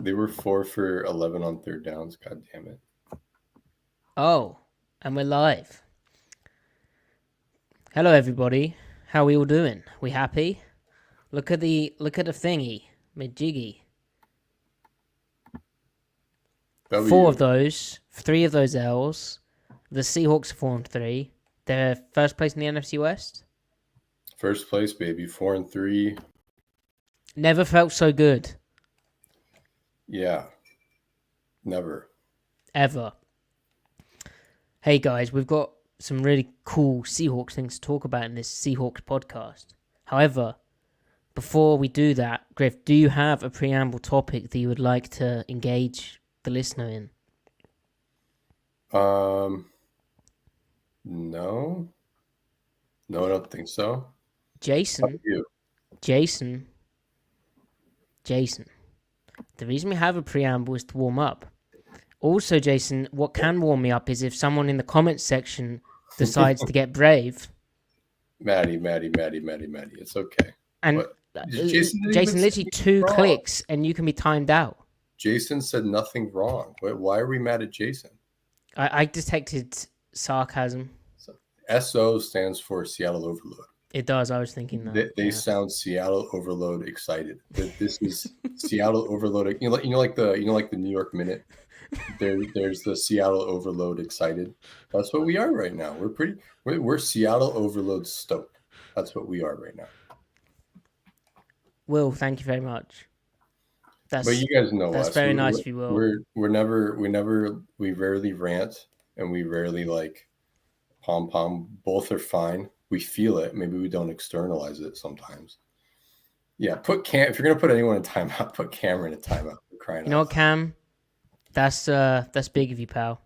They were 4 for 11 on third downs. God damn it. Oh, and we're live. Hello, everybody. How we all doing? We happy? Look at the thingy, majiggy. W. Three of those L's. The Seahawks are 4-3. They're first place in the NFC West. First place, baby. 4-3. Never felt so good. Yeah. Never. Ever. Hey guys, we've got some really cool Seahawks things to talk about in this Seahawks podcast. However, before we do that, Griff, do you have a preamble topic that you would like to engage the listener in? No. No, I don't think so. Jason. The reason we have a preamble is to warm up. Also, Jason, what can warm me up is if someone in the comments section decides to get brave. Maddie. It's okay. And Jason literally 2 clicks and you can be timed out. Jason said nothing wrong. Why are we mad at Jason? I detected sarcasm. SO stands for Seattle Overload. It does. I was thinking that. They sound Seattle Overload excited. This is Seattle Overload. You know, like the New York Minute. There's the Seattle Overload excited. That's what we are right now. We're Seattle Overload stoked. That's what we are right now. Will, thank you very much. But you guys know that's us. Very nice of you, Will. We rarely rant and we rarely like pom. Both are fine. We feel it. Maybe we don't externalize it sometimes. Yeah, if you're gonna put anyone in timeout, put Cameron in timeout. You know what, Cam? That's big of you, pal.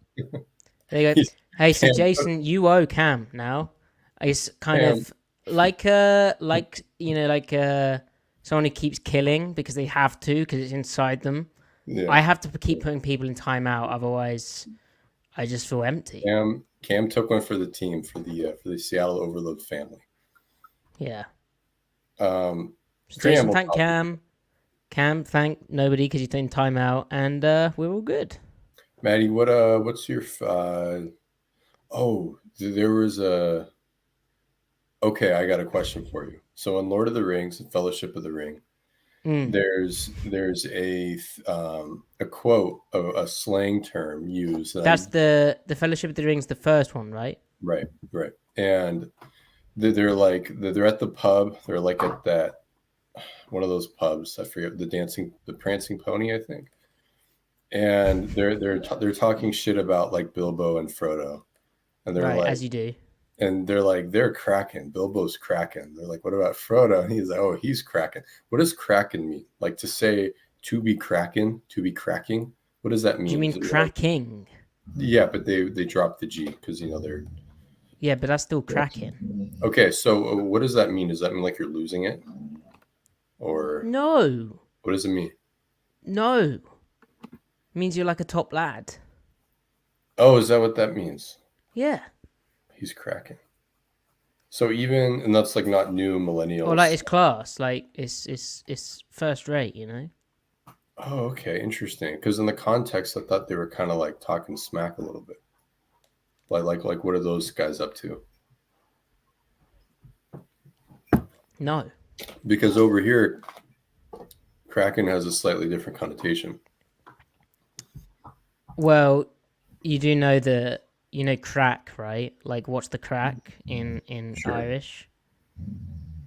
There you go. Hey, so Jason, you owe Cam now. It's kind of like someone who keeps killing because they have to because it's inside them. Yeah. I have to keep putting people in timeout, otherwise I just feel empty. Cam took one for the team, for the Seattle Overload family. Yeah. Jason, thank Cam. Cam, thank nobody because he's in timeout, and we're all good. Maddie, what's your? There was a. Okay, I got a question for you. So in Lord of the Rings and Fellowship of the Ring, there's a quote, a slang term used. That's the Fellowship of the Rings, the first one, right? Right. And they're at the pub. They're like at that one of those pubs. I forget the Prancing Pony, I think. And they're talking shit about like Bilbo and Frodo, and they're like, as you do. And they're like, they're cracking. Bilbo's cracking. They're like, what about Frodo? And he's like, oh, he's cracking. What does cracking mean? Like to say to be cracking, to be cracking. What does that mean? Do you mean cracking? Yeah, but they dropped the G because they're. Yeah, but that's still cracking. Okay, so what does that mean? Does that mean like you're losing it? Or no? What does it mean? No, it means you're like a top lad. Oh, is that what that means? Yeah. He's cracking. So and that's like not new millennials. Or like it's class, like it's first rate, you know. Oh, okay, interesting. Because in the context, I thought they were kind of like talking smack a little bit. Like what are those guys up to? No. Because over here, cracking has a slightly different connotation. Well, you do know crack, right? Like, what's the crack in sure. Irish?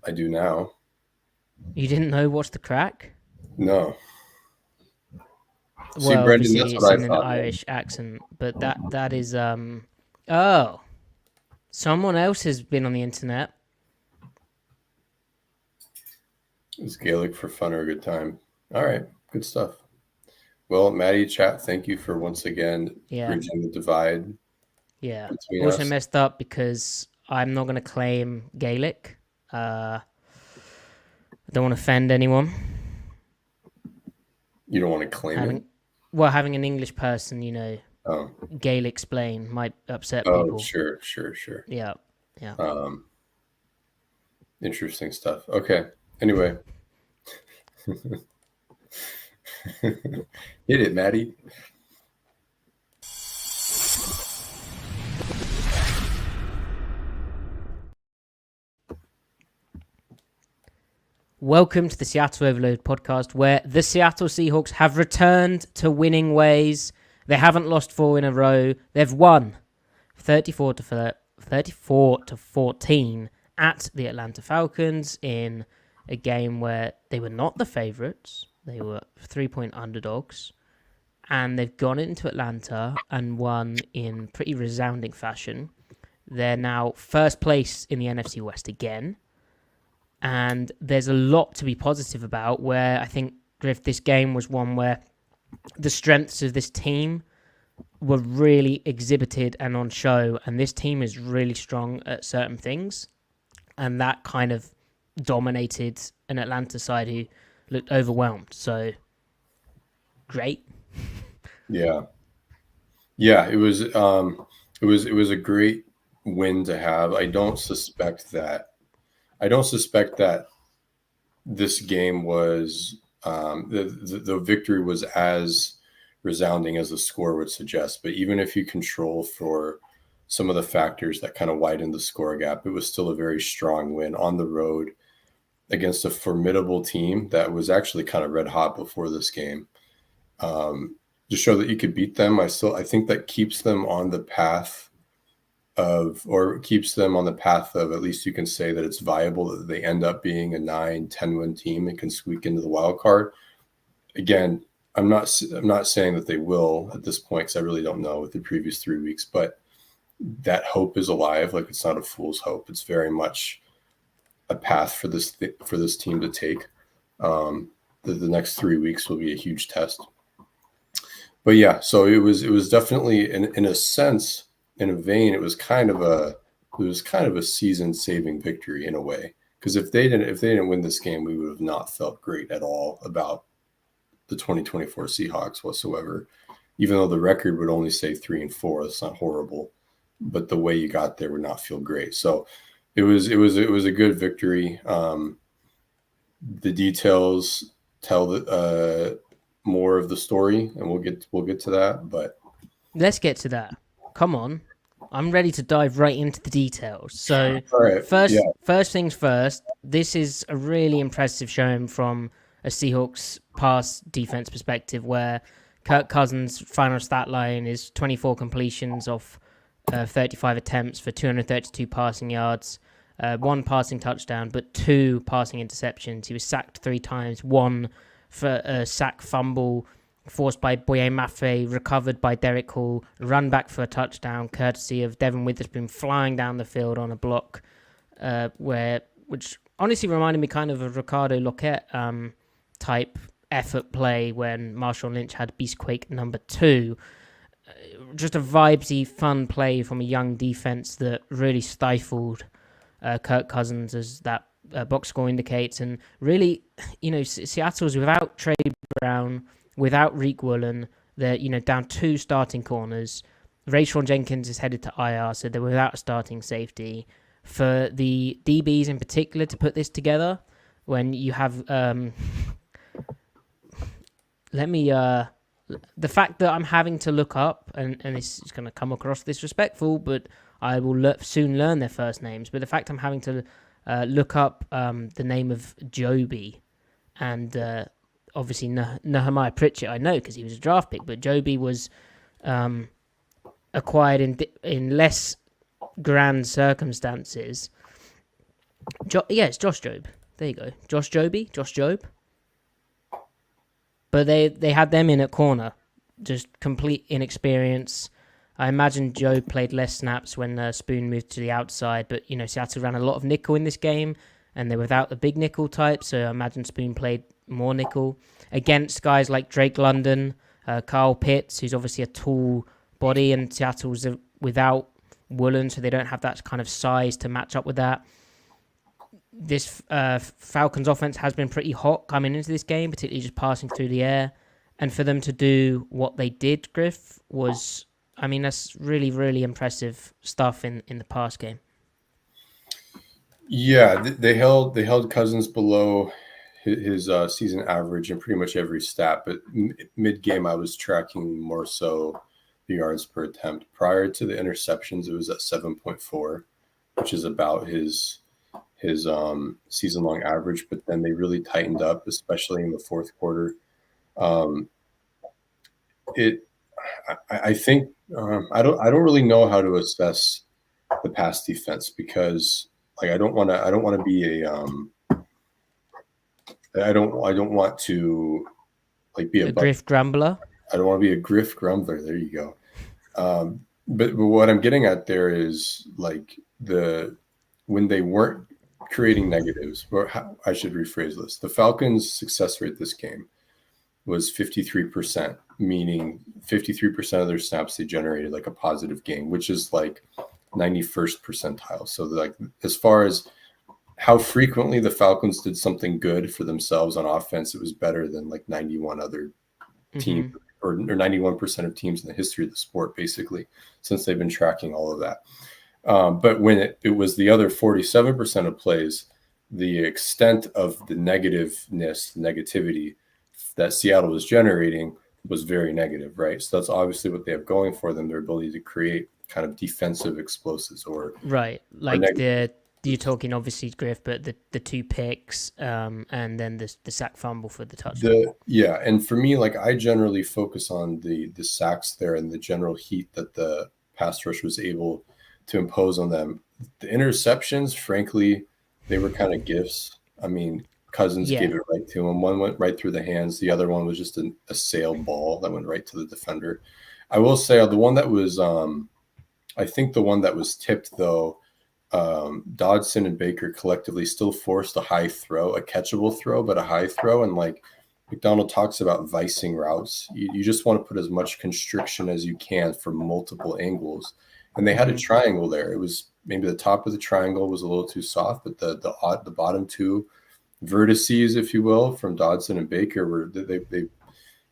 I do now. You didn't know what's the crack? No. Well, Brendan, that's what I thought. It's in an Irish accent, but that is oh, someone else has been on the internet. It's Gaelic for fun or a good time. All right, good stuff. Well, Maddie, chat, thank you for once again bridging the divide. Yeah. Also messed up because I'm not going to claim Gaelic. I don't want to offend anyone. You don't want to claim it? Well, having an English person, Gaelic explain might upset people. Oh, sure. Yeah. Interesting stuff. Okay. Anyway. Hit it, Matty. Welcome to the Seattle Overload podcast, where the Seattle Seahawks have returned to winning ways. They haven't lost 4 in a row. They've won 34 to 14 at the Atlanta Falcons in a game where they were not the favorites. They were 3-point underdogs. And they've gone into Atlanta and won in pretty resounding fashion. They're now first place in the NFC West again. And there's a lot to be positive about, where I think, Griff, this game was one where the strengths of this team were really exhibited and on show. And this team is really strong at certain things. And that kind of dominated an Atlanta side who looked overwhelmed. So, great. Yeah. It was a great win to have. I don't suspect that this game was the victory was as resounding as the score would suggest. But even if you control for some of the factors that kind of widened the score gap, it was still a very strong win on the road against a formidable team that was actually kind of red hot before this game. To show that you could beat them, I think that keeps them on the path of at least you can say that it's viable that they end up being a 9-10 win team and can squeak into the wild card. Again, I'm not saying that they will at this point, because I really don't know with the previous 3 weeks, but that hope is alive. Like, it's not a fool's hope. It's very much a path for this team to take. The next 3 weeks will be a huge test. But yeah, so it was definitely in a sense, in a vein, it was kind of a season-saving victory in a way. Because if they didn't win this game, we would have not felt great at all about the 2024 Seahawks whatsoever. Even though the record would only say 3-4, it's not horrible, but the way you got there would not feel great. So it was a good victory. The details tell more of the story, and we'll get to that. But let's get to that. Come on. I'm ready to dive right into the details. So, all right, first things first, this is a really impressive showing from a Seahawks pass defense perspective, where Kirk Cousins' final stat line is 24 completions off 35 attempts for 232 passing yards, 1 passing touchdown, but 2 passing interceptions. He was sacked 3 times, 1 for a sack fumble forced by Boye Mafe, recovered by Derek Hall, run back for a touchdown, courtesy of Devin Witherspoon flying down the field on a block, which honestly reminded me kind of a Ricardo Lockett type effort play when Marshawn Lynch had Beastquake number 2. Just a vibesy, fun play from a young defense that really stifled Kirk Cousins, as that box score indicates. And really, Seattle's without Trey Brown, without Reek Woolen. They're, down 2 starting corners. Rayshon Jenkins is headed to IR, so they're without a starting safety. For the DBs in particular to put this together, when you have... the fact that I'm having to look up, and this is going to come across disrespectful, but I will soon learn their first names, but the fact I'm having to look up the name of Joby, and obviously Nehemiah Pritchett I know because he was a draft pick, but Joby was acquired in less grand circumstances. It's Josh Jobe. There you go. Josh Jobe. But they had them in at corner, just complete inexperience. I imagine Joe played less snaps when Spoon moved to the outside, but Seattle ran a lot of nickel in this game, and they're without the big nickel type, so I imagine Spoon played more nickel against guys like Drake London, Kyle Pitts, who's obviously a tall body, and Seattle's without Woolen, so they don't have that kind of size to match up with that. This Falcons offense has been pretty hot coming into this game, particularly just passing through the air. And for them to do what they did, Griff, that's really, really impressive stuff in the pass game. Yeah, they held Cousins below his season average in pretty much every stat, but mid game I was tracking more so the yards per attempt. Prior to the interceptions, it was at 7.4, which is about his season long average. But then they really tightened up, especially in the fourth quarter. Um, I think I don't really know how to assess the pass defense because like I don't want to be a I don't want to like be A Griff Grumbler. I don't want to be a Griff Grumbler. There you go. But what I'm getting at there is like when they weren't creating negatives, or I should rephrase this. The Falcons' success rate this game was 53%, meaning 53% of their snaps they generated like a positive gain, which is like 91st percentile. So like as far as how frequently the Falcons did something good for themselves on offense, it was better than like 91 other teams or 91% of teams in the history of the sport, basically, since they've been tracking all of that. But when it was the other 47% of plays, the extent of the negativity that Seattle was generating was very negative, right? So that's obviously what they have going for them, their ability to create kind of defensive explosives or right, like you're talking obviously Griff, but the two picks, and then the sack fumble for the touchdown. Yeah, and for me, like I generally focus on the sacks there and the general heat that the pass rush was able to impose on them. The interceptions, frankly, they were kind of gifts. I mean, Cousins gave it right to him. One went right through the hands. The other one was just a sail ball that went right to the defender. I will say the one that was, I think the one that was tipped though, Dodson and Baker collectively still forced a high throw, a catchable throw, but a high throw. And like McDonald talks about vicing routes, you just want to put as much constriction as you can from multiple angles. And they had a triangle there. It was maybe the top of the triangle was a little too soft, but the bottom two vertices, if you will, from Dodson and Baker were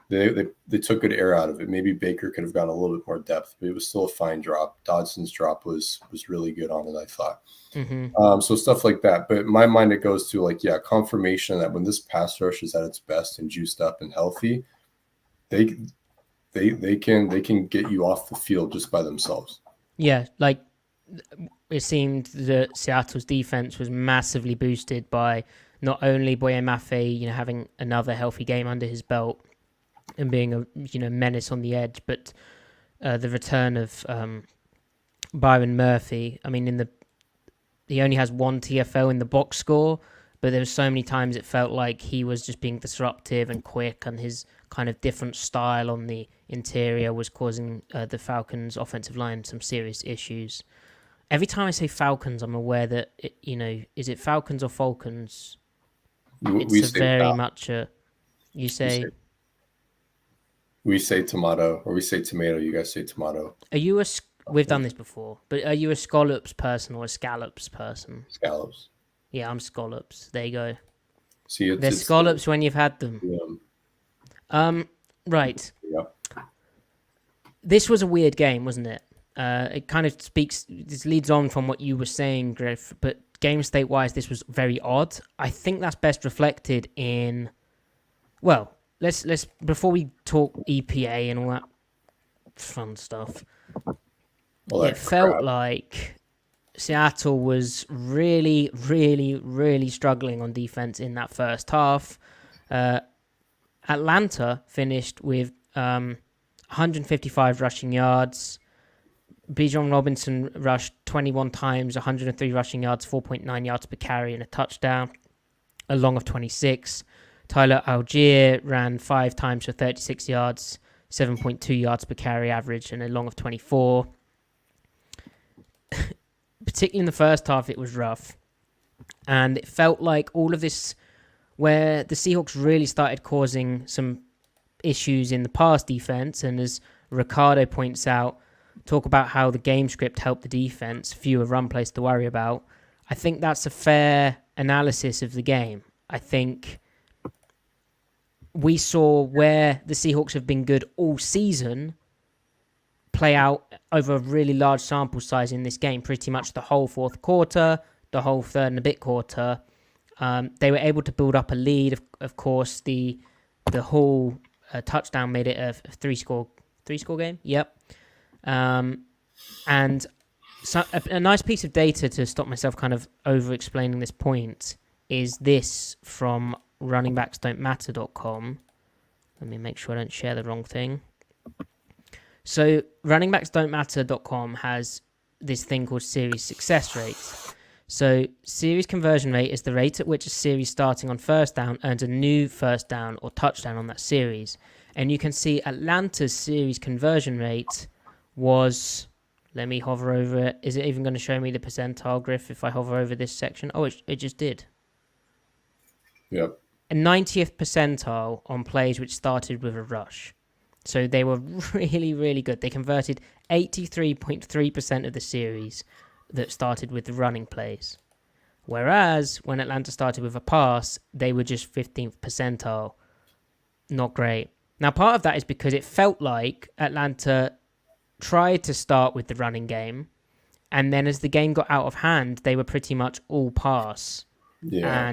they took good air out of it. Maybe Baker could have gotten a little bit more depth, but it was still a fine drop. Dodson's drop was really good on it, I thought. So stuff like that. But in my mind, it goes to like, confirmation that when this pass rush is at its best and juiced up and healthy, they can get you off the field just by themselves. Yeah, like it seemed that Seattle's defense was massively boosted by not only Boye Mafe, having another healthy game under his belt and being a menace on the edge, but the return of Byron Murphy. I mean, he only has one TFL in the box score, but there were so many times it felt like he was just being disruptive and quick, and his kind of different style on the interior was causing the Falcons' offensive line some serious issues. Every time I say Falcons, I'm aware that is it Falcons or Falcons? It's very much a. You say. We say tomato, or we say tomato. You guys say tomato. Are you a? We've done this before, but are you a scallops person or a scallops person? Scallops. Yeah, I'm scallops. There you go. See, they're scallops when you've had them. Yeah. Right. Yeah. This was a weird game, wasn't it? It kind of this leads on from what you were saying, Griff, but game state wise, this was very odd. I think that's best reflected in, well, let's before we talk EPA and all that fun stuff, it felt like Seattle was really, really, really struggling on defense in that first half. Atlanta finished with 155 rushing yards. Bijan Robinson rushed 21 times, 103 rushing yards, 4.9 yards per carry, and a touchdown, a long of 26. Tyler Algier ran 5 times for 36 yards, 7.2 yards per carry average, and a long of 24. Particularly in the first half, it was rough. And it felt like all of this, where the Seahawks really started causing some issues in the pass defense, and as Ricardo points out, talk about how the game script helped the defense, fewer run plays to worry about. I think that's a fair analysis of the game. I think we saw where the Seahawks have been good all season play out over a really large sample size in this game, pretty much the whole fourth quarter, the whole third and a bit quarter. They were able to build up a lead. Of course, the whole touchdown made it a three-score game. Yep. And so a nice piece of data to stop myself kind of over-explaining this point is this from runningbacksdon'tmatter.com. Let me make sure I don't share the wrong thing. So runningbacksdon'tmatter.com has this thing called series success rate. So series conversion rate is the rate at which a series starting on first down earns a new first down or touchdown on that series. And you can see Atlanta's series conversion rate was... Let me hover over it. Is it even going to show me the percentile, Griff, if I hover over this section? Oh, it just did. Yep. A 90th percentile on plays which started with a rush. So they were really, really good. They converted 83.3% of the series that started with the running plays. Whereas when Atlanta started with a pass, they were just 15th percentile. Not great. Now, part of that is because it felt like Atlanta tried to start with the running game, and then as the game got out of hand, they were pretty much all pass. Yeah.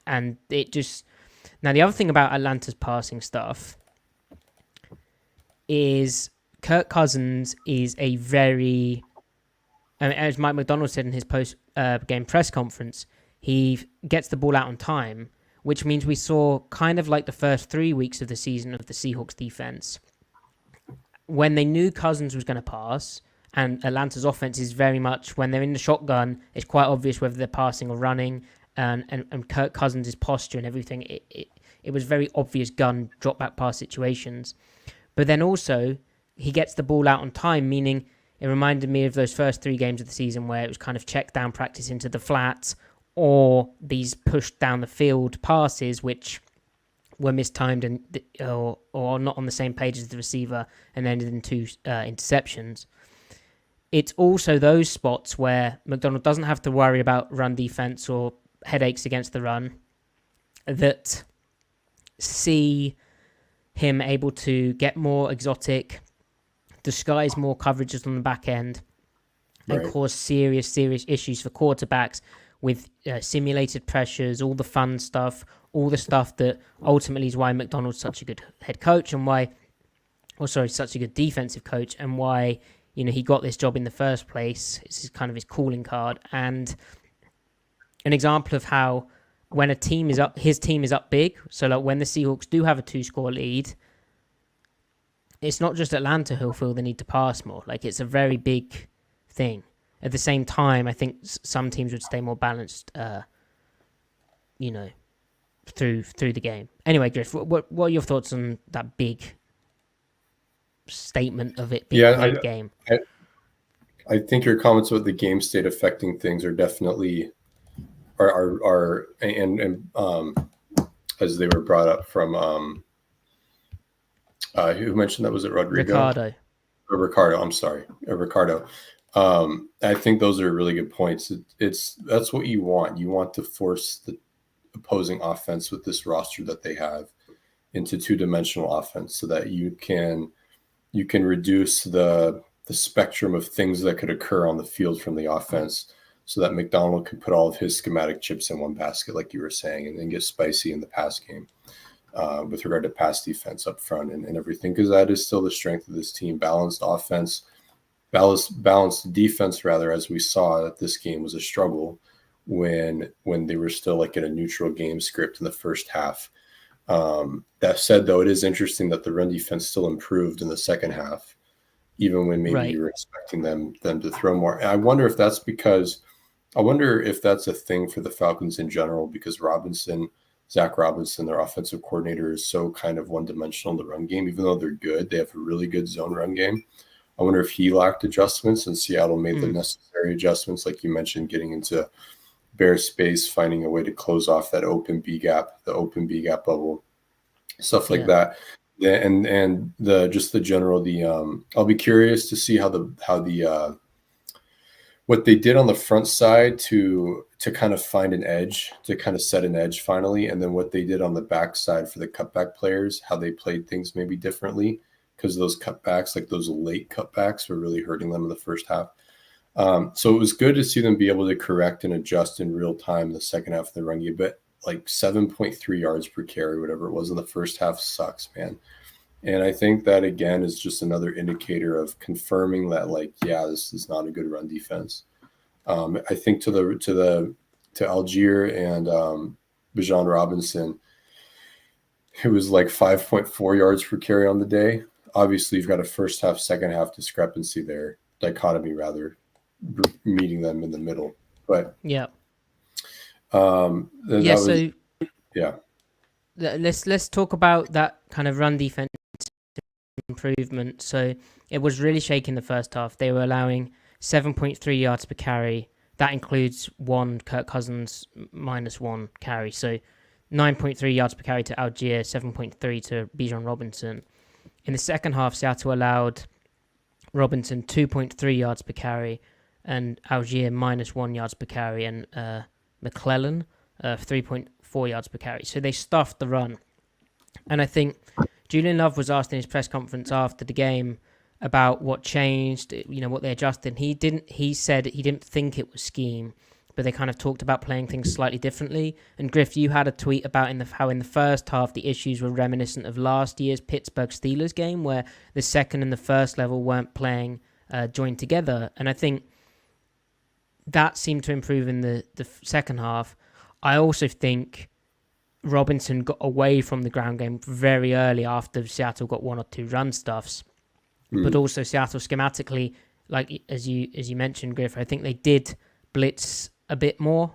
And it just... Now, the other thing about Atlanta's passing stuff is Kirk Cousins is a very... as Mike McDonald said in his post-game press conference, he gets the ball out on time, which means we saw kind of like the first 3 weeks of the season of the Seahawks defense. When they knew Cousins was going to pass, and Atlanta's offense is very much, when they're in the shotgun, it's quite obvious whether they're passing or running, and Kirk Cousins' posture and everything, it was very obvious gun drop-back pass situations. But then also, he gets the ball out on time, meaning it reminded me of those first 3 games of the season where it was kind of check down practice into the flats, or these pushed down the field passes, which were mistimed and or not on the same page as the receiver and ended in 2 interceptions. It's also those spots where McDonald doesn't have to worry about run defense or headaches against the run that see him able to get more exotic, disguise more coverages on the back end, and cause serious issues for quarterbacks with simulated pressures, all the fun stuff, all the stuff that ultimately is why McDonald's such a good head coach and such a good defensive coach, and why, he got this job in the first place. It's kind of his calling card, and an example of how when his team is up big. So like when the Seahawks do have a 2-score lead, it's not just Atlanta who'll feel the need to pass more. Like, it's a very big thing. At the same time, I think some teams would stay more balanced, through the game. Anyway, Griff, what are your thoughts on that big statement of it being a great game? I think your comments about the game state affecting things are definitely are as they were brought up from who mentioned that? Was it Rodrigo? Ricardo. I'm sorry, Ricardo. I think those are really good points. That's what you want. You want to force the opposing offense with this roster that they have into 2-dimensional offense, so that you can reduce the spectrum of things that could occur on the field from the offense, so that McDonald can put all of his schematic chips in one basket, like you were saying, and then get spicy in the pass game with regard to pass defense up front and everything, because that is still the strength of this team. Balanced defense, rather, as we saw that this game was a struggle when they were still like in a neutral game script in the first half. That said, though, it is interesting that the run defense still improved in the second half, even when maybe you were expecting them to throw more. And I wonder if that's a thing for the Falcons in general, because Zach Robinson, their offensive coordinator, is so kind of one-dimensional in the run game. Even though they're good, they have a really good zone run game. I wonder if he lacked adjustments and Seattle made the necessary adjustments, like you mentioned, getting into bare space, finding a way to close off that open B gap, the open B gap bubble, stuff like that. And the general, I'll be curious to see how the what they did on the front side to kind of find an edge, to kind of set an edge finally, and then what they did on the back side for the cutback players, how they played things maybe differently, because those cutbacks, like those late cutbacks, were really hurting them in the first half. So it was good to see them be able to correct and adjust in real time in the second half of the run game. But like 7.3 yards per carry, whatever it was in the first half, sucks, man. And I think that again is just another indicator of confirming that, like, yeah, this is not a good run defense. I think to Algier and Bijan Robinson, it was like 5.4 yards per carry on the day. Obviously, you've got a first half, second half discrepancy there, dichotomy rather, meeting them in the middle. But Yeah. that Yeah. was, So yeah. let's talk about that kind of run defense improvement. So it was really shaky in the first half. They were allowing 7.3 yards per carry. That includes one Kirk Cousins minus one carry. So 9.3 yards per carry to Algier, 7.3 to Bijan Robinson. In the second half, Seattle allowed Robinson 2.3 yards per carry and Algier minus 1 yards per carry, and McClellan 3.4 yards per carry. So they stuffed the run. And I think Julian Love was asked in his press conference after the game about what changed, what they adjusted. He said he didn't think it was scheme, but they kind of talked about playing things slightly differently. And Griff, you had a tweet about how in the first half the issues were reminiscent of last year's Pittsburgh Steelers game, where the second and the first level weren't playing joined together. And I think that seemed to improve in the second half. I also think Robinson got away from the ground game very early after Seattle got one or two run stuffs. But also Seattle schematically, like as you mentioned, Griff, I think they did blitz a bit more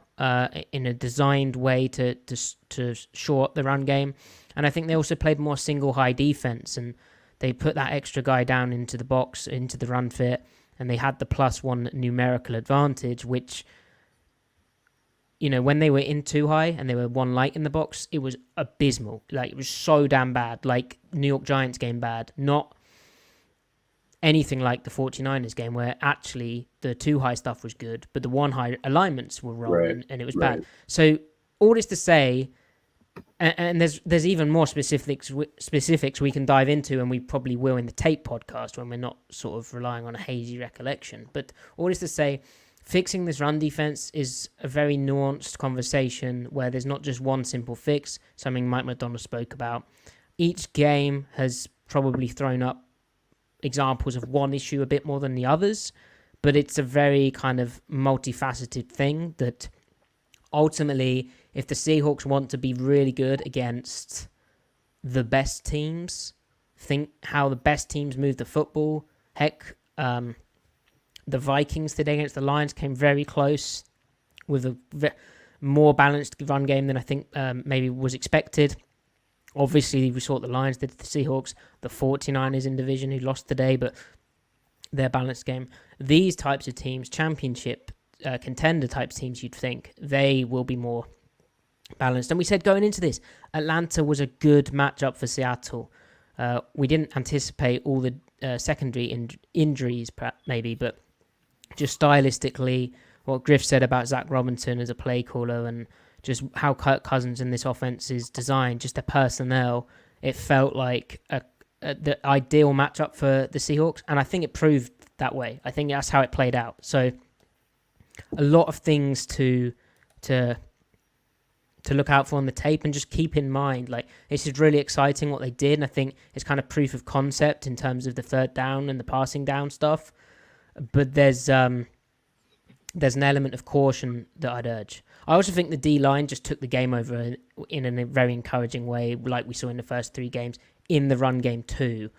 in a designed way to shore up the run game. And I think they also played more single high defense, and they put that extra guy down into the box, into the run fit, and they had the +1 numerical advantage, which, when they were in too high and they were one light in the box, it was abysmal. Like, it was so damn bad. Like New York Giants game bad. Not anything like the 49ers game, where actually the too high stuff was good, but the one high alignments were wrong, Right, and it was right. bad. So all this to say, and there's even more specifics we can dive into, and we probably will in the tape podcast when we're not sort of relying on a hazy recollection. But all this to say, fixing this run defense is a very nuanced conversation where there's not just one simple fix, something Mike McDonald spoke about. Each game has probably thrown up examples of one issue a bit more than the others, but it's a very kind of multifaceted thing that ultimately, if the Seahawks want to be really good against the best teams, think how the best teams move the football. Heck, the Vikings today against the Lions came very close with a more balanced run game than I think maybe was expected. Obviously, we saw what the Lions did to the Seahawks, the 49ers in division who lost today, but their balanced game. These types of teams, championship contender type teams, you'd think, they will be more balanced. And we said going into this, Atlanta was a good matchup for Seattle. We didn't anticipate all the secondary injuries, maybe, but just stylistically, what Griff said about Zach Robinson as a play caller and just how Kirk Cousins in this offense is designed, just the personnel, it felt like the ideal matchup for the Seahawks, and I think it proved that way. I think that's how it played out. So a lot of things to look out for on the tape, and just keep in mind, like, this is really exciting what they did, and I think it's kind of proof of concept in terms of the third down and the passing down stuff. But there's an element of caution that I'd urge. I also think the D-line just took the game over in a very encouraging way, like we saw in the first three games, in the run game too.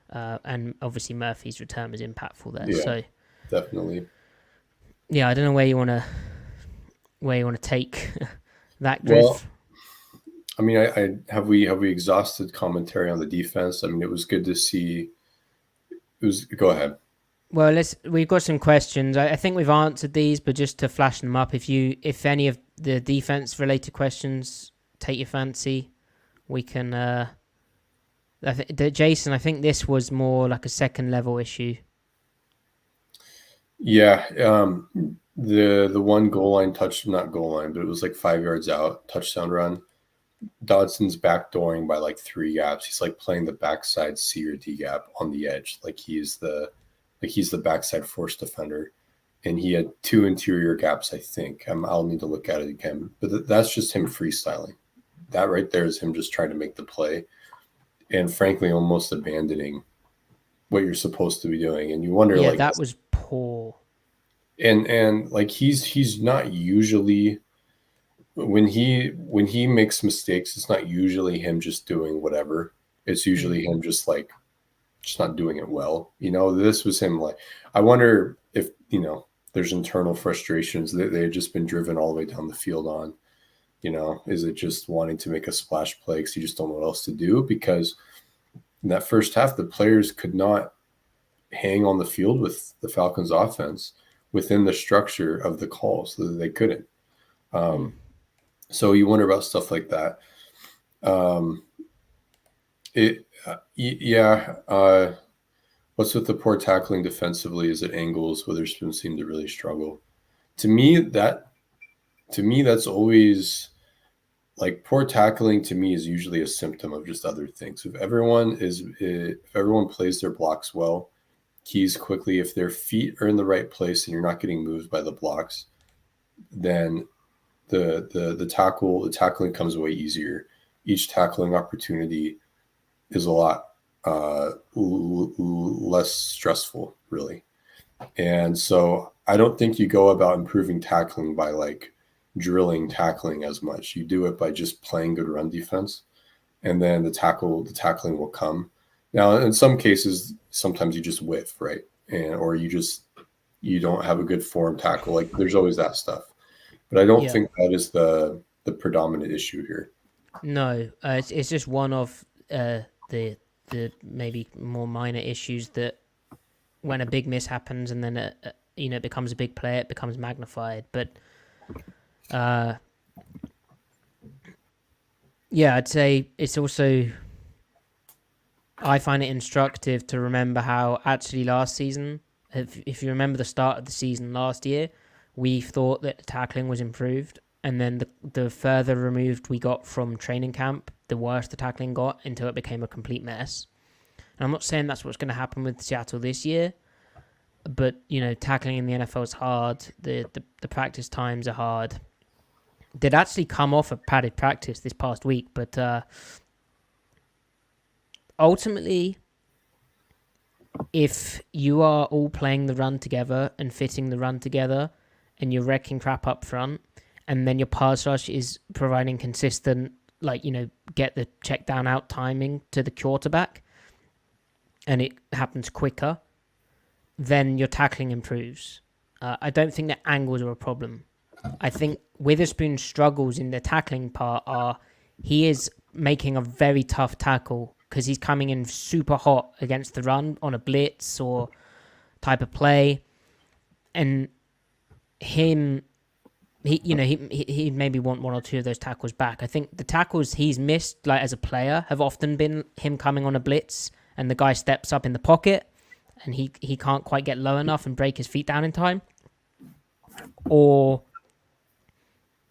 And obviously Murphy's return was impactful there. Yeah, so definitely. Yeah, I don't know where you want to take that, Griff. Well, I mean, I have we exhausted commentary on the defense? I mean, it was good to see. Go ahead. Well, we've got some questions. I think we've answered these, but just to flash them up, if any of the defense related questions take your fancy, we can. Jason, I think this was more like a second level issue. Yeah, the one goal line not goal line, but it was like 5 yards out, touchdown run. Dodson's backdooring by like 3 gaps. He's like playing the backside C or D gap on the edge, like he's the backside force defender, and he had 2 interior gaps, I think. I'll need to look at it again. But that's just him freestyling. That right there is him just trying to make the play, and frankly, almost abandoning what you're supposed to be doing. And you wonder, Yeah, like, that was poor. and like he's not usually, when he makes mistakes, it's not usually him just doing whatever. It's usually him just like just not doing it well. This was him, like, I wonder if there's internal frustrations that they had just been driven all the way down the field on. Is it just wanting to make a splash play because you just don't know what else to do? Because in that first half, the players could not hang on the field with the Falcons offense within the structure of the call, so that they couldn't. So you wonder about stuff like that. What's with the poor tackling defensively? Is it angles? Witherspoon seemed to really struggle. To me, that's always, like, poor tackling to me is usually a symptom of just other things. If everyone plays their blocks well, keys quickly, if their feet are in the right place and you're not getting moved by the blocks, then the tackling comes way easier. Each tackling opportunity is a lot less stressful, really. And so I don't think you go about improving tackling by like drilling tackling as much. You do it by just playing good run defense, and then the tackling will come. Now, in some cases, sometimes you just whiff, right? Or you don't have a good form tackle. Like, there's always that stuff. But I don't think that is the predominant issue here. No, it's just one of the maybe more minor issues that when a big miss happens and then it becomes a big play, it becomes magnified. But I'd say it's also, I find it instructive to remember how actually last season, if you remember the start of the season last year, we thought that the tackling was improved, and then the further removed we got from training camp, the worse the tackling got, until it became a complete mess. And I'm not saying that's what's going to happen with Seattle this year, but tackling in the NFL is hard. The practice times are hard. They'd actually come off a padded practice this past week, but ultimately, if you are all playing the run together and fitting the run together, and you're wrecking crap up front, and then your pass rush is providing consistent, get the check down out timing to the quarterback, and it happens quicker, then your tackling improves. I don't think that angles are a problem. I think Witherspoon's struggles in the tackling part are he is making a very tough tackle because he's coming in super hot against the run on a blitz or type of play, and he'd maybe want one or two of those tackles back. I think the tackles he's missed, like as a player, have often been him coming on a blitz and the guy steps up in the pocket and he can't quite get low enough and break his feet down in time, or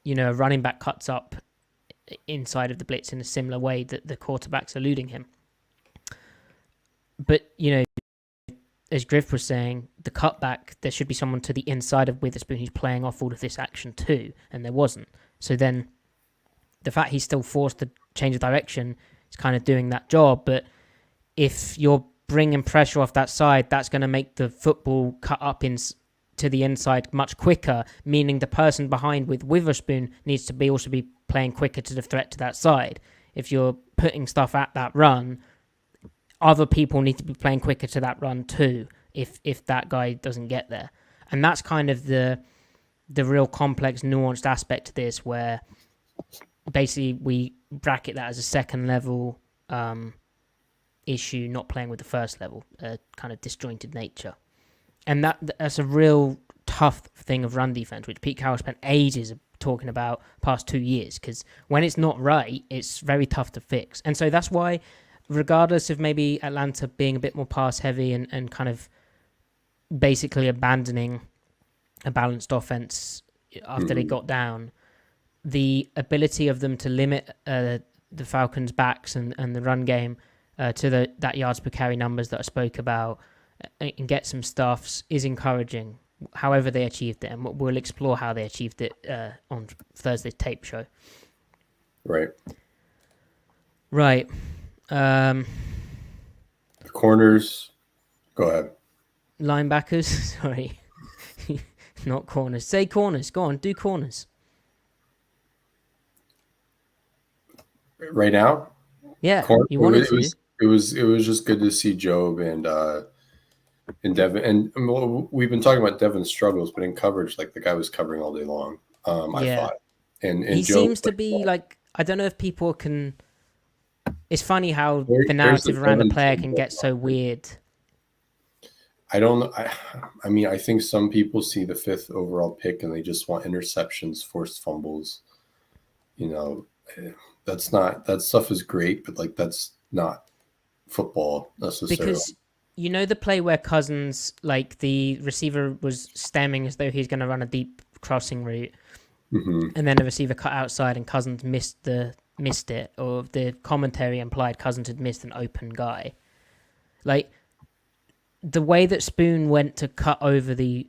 a running back cuts up inside of the blitz in a similar way that the quarterback's eluding him. But as Griff was saying, the cutback, there should be someone to the inside of Witherspoon who's playing off all of this action too, and there wasn't. So then the fact he's still forced to change of direction is kind of doing that job. But if you're bringing pressure off that side, that's going to make the football cut up to the inside much quicker, meaning the person behind with Witherspoon needs to also be playing quicker to the threat to that side. If you're putting stuff at that run, other people need to be playing quicker to that run too, if that guy doesn't get there. And that's kind of the real complex, nuanced aspect to this, where basically we bracket that as a second level issue, not playing with the first level, kind of disjointed nature. And that's a real tough thing of run defense, which Pete Carroll spent ages talking about past 2 years, because when it's not right, it's very tough to fix. And so that's why, regardless of maybe Atlanta being a bit more pass heavy and kind of basically abandoning a balanced offense after they got down, the ability of them to limit the Falcons' backs and the run game to that yards per carry numbers that I spoke about and get some stuffs is encouraging. however they achieved it, and we'll explore how they achieved it on Thursday's tape show. Right. Right. The corners. Go ahead. Linebackers. Sorry. Not corners. Say corners. Go on, do corners. Right now? Yeah, you wanted to. It was just good to see Job and Devin. And well, we've been talking about Devin's struggles, but in coverage, like the guy was covering all day long. I thought. And he Job, seems to be like, I don't know if people can. It's funny how the narrative around a player can get so weird. I don't know. I mean, I think some people see the 5th overall pick and they just want interceptions, forced fumbles. You know, that stuff is great, but like that's not football necessarily. Because you know the play where Cousins, like the receiver was stemming as though he's going to run a deep crossing route, and then the receiver cut outside and Cousins missed it, or the commentary implied Cousins had missed an open guy. Like the way that Spoon went to cut over the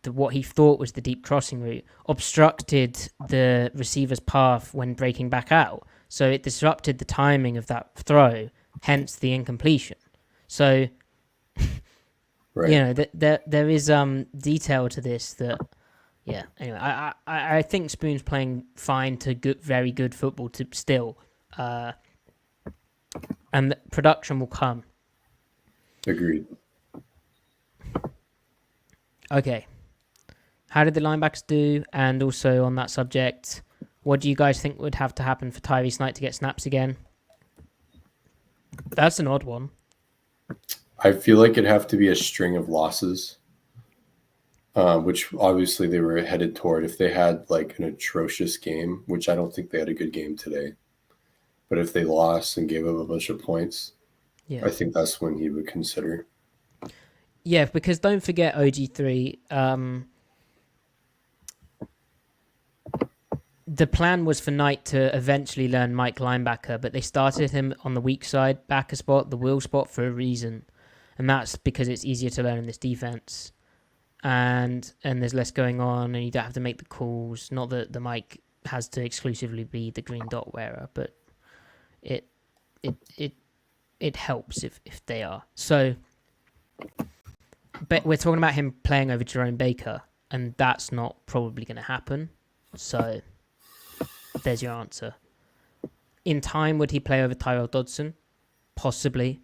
what he thought was the deep crossing route obstructed the receiver's path when breaking back out. So it disrupted the timing of that throw, hence the incompletion. So, right. You know, there is detail to this that, yeah. Anyway, I think Spoon's playing fine to good, very good football to still, and the production will come. Agreed. Okay. How did the linebackers do? And also on that subject, what do you guys think would have to happen for Tyrese Knight to get snaps again? That's an odd one. I feel like it'd have to be a string of losses, which obviously they were headed toward if they had like an atrocious game, which I don't think they had a good game today. But if they lost and gave up a bunch of points, I think that's when he would consider. Yeah, because don't forget OG3. The plan was for Knight to eventually learn Mike linebacker, but they started him on the weak side backer spot, the wheel spot, for a reason. And that's because it's easier to learn in this defense. And there's less going on, and you don't have to make the calls. Not that the Mike has to exclusively be the green dot wearer, but it helps if they are. So, but we're talking about him playing over Jerome Baker, and that's not probably going to happen. So there's your answer. In time, would he play over Tyrell Dodson? Possibly.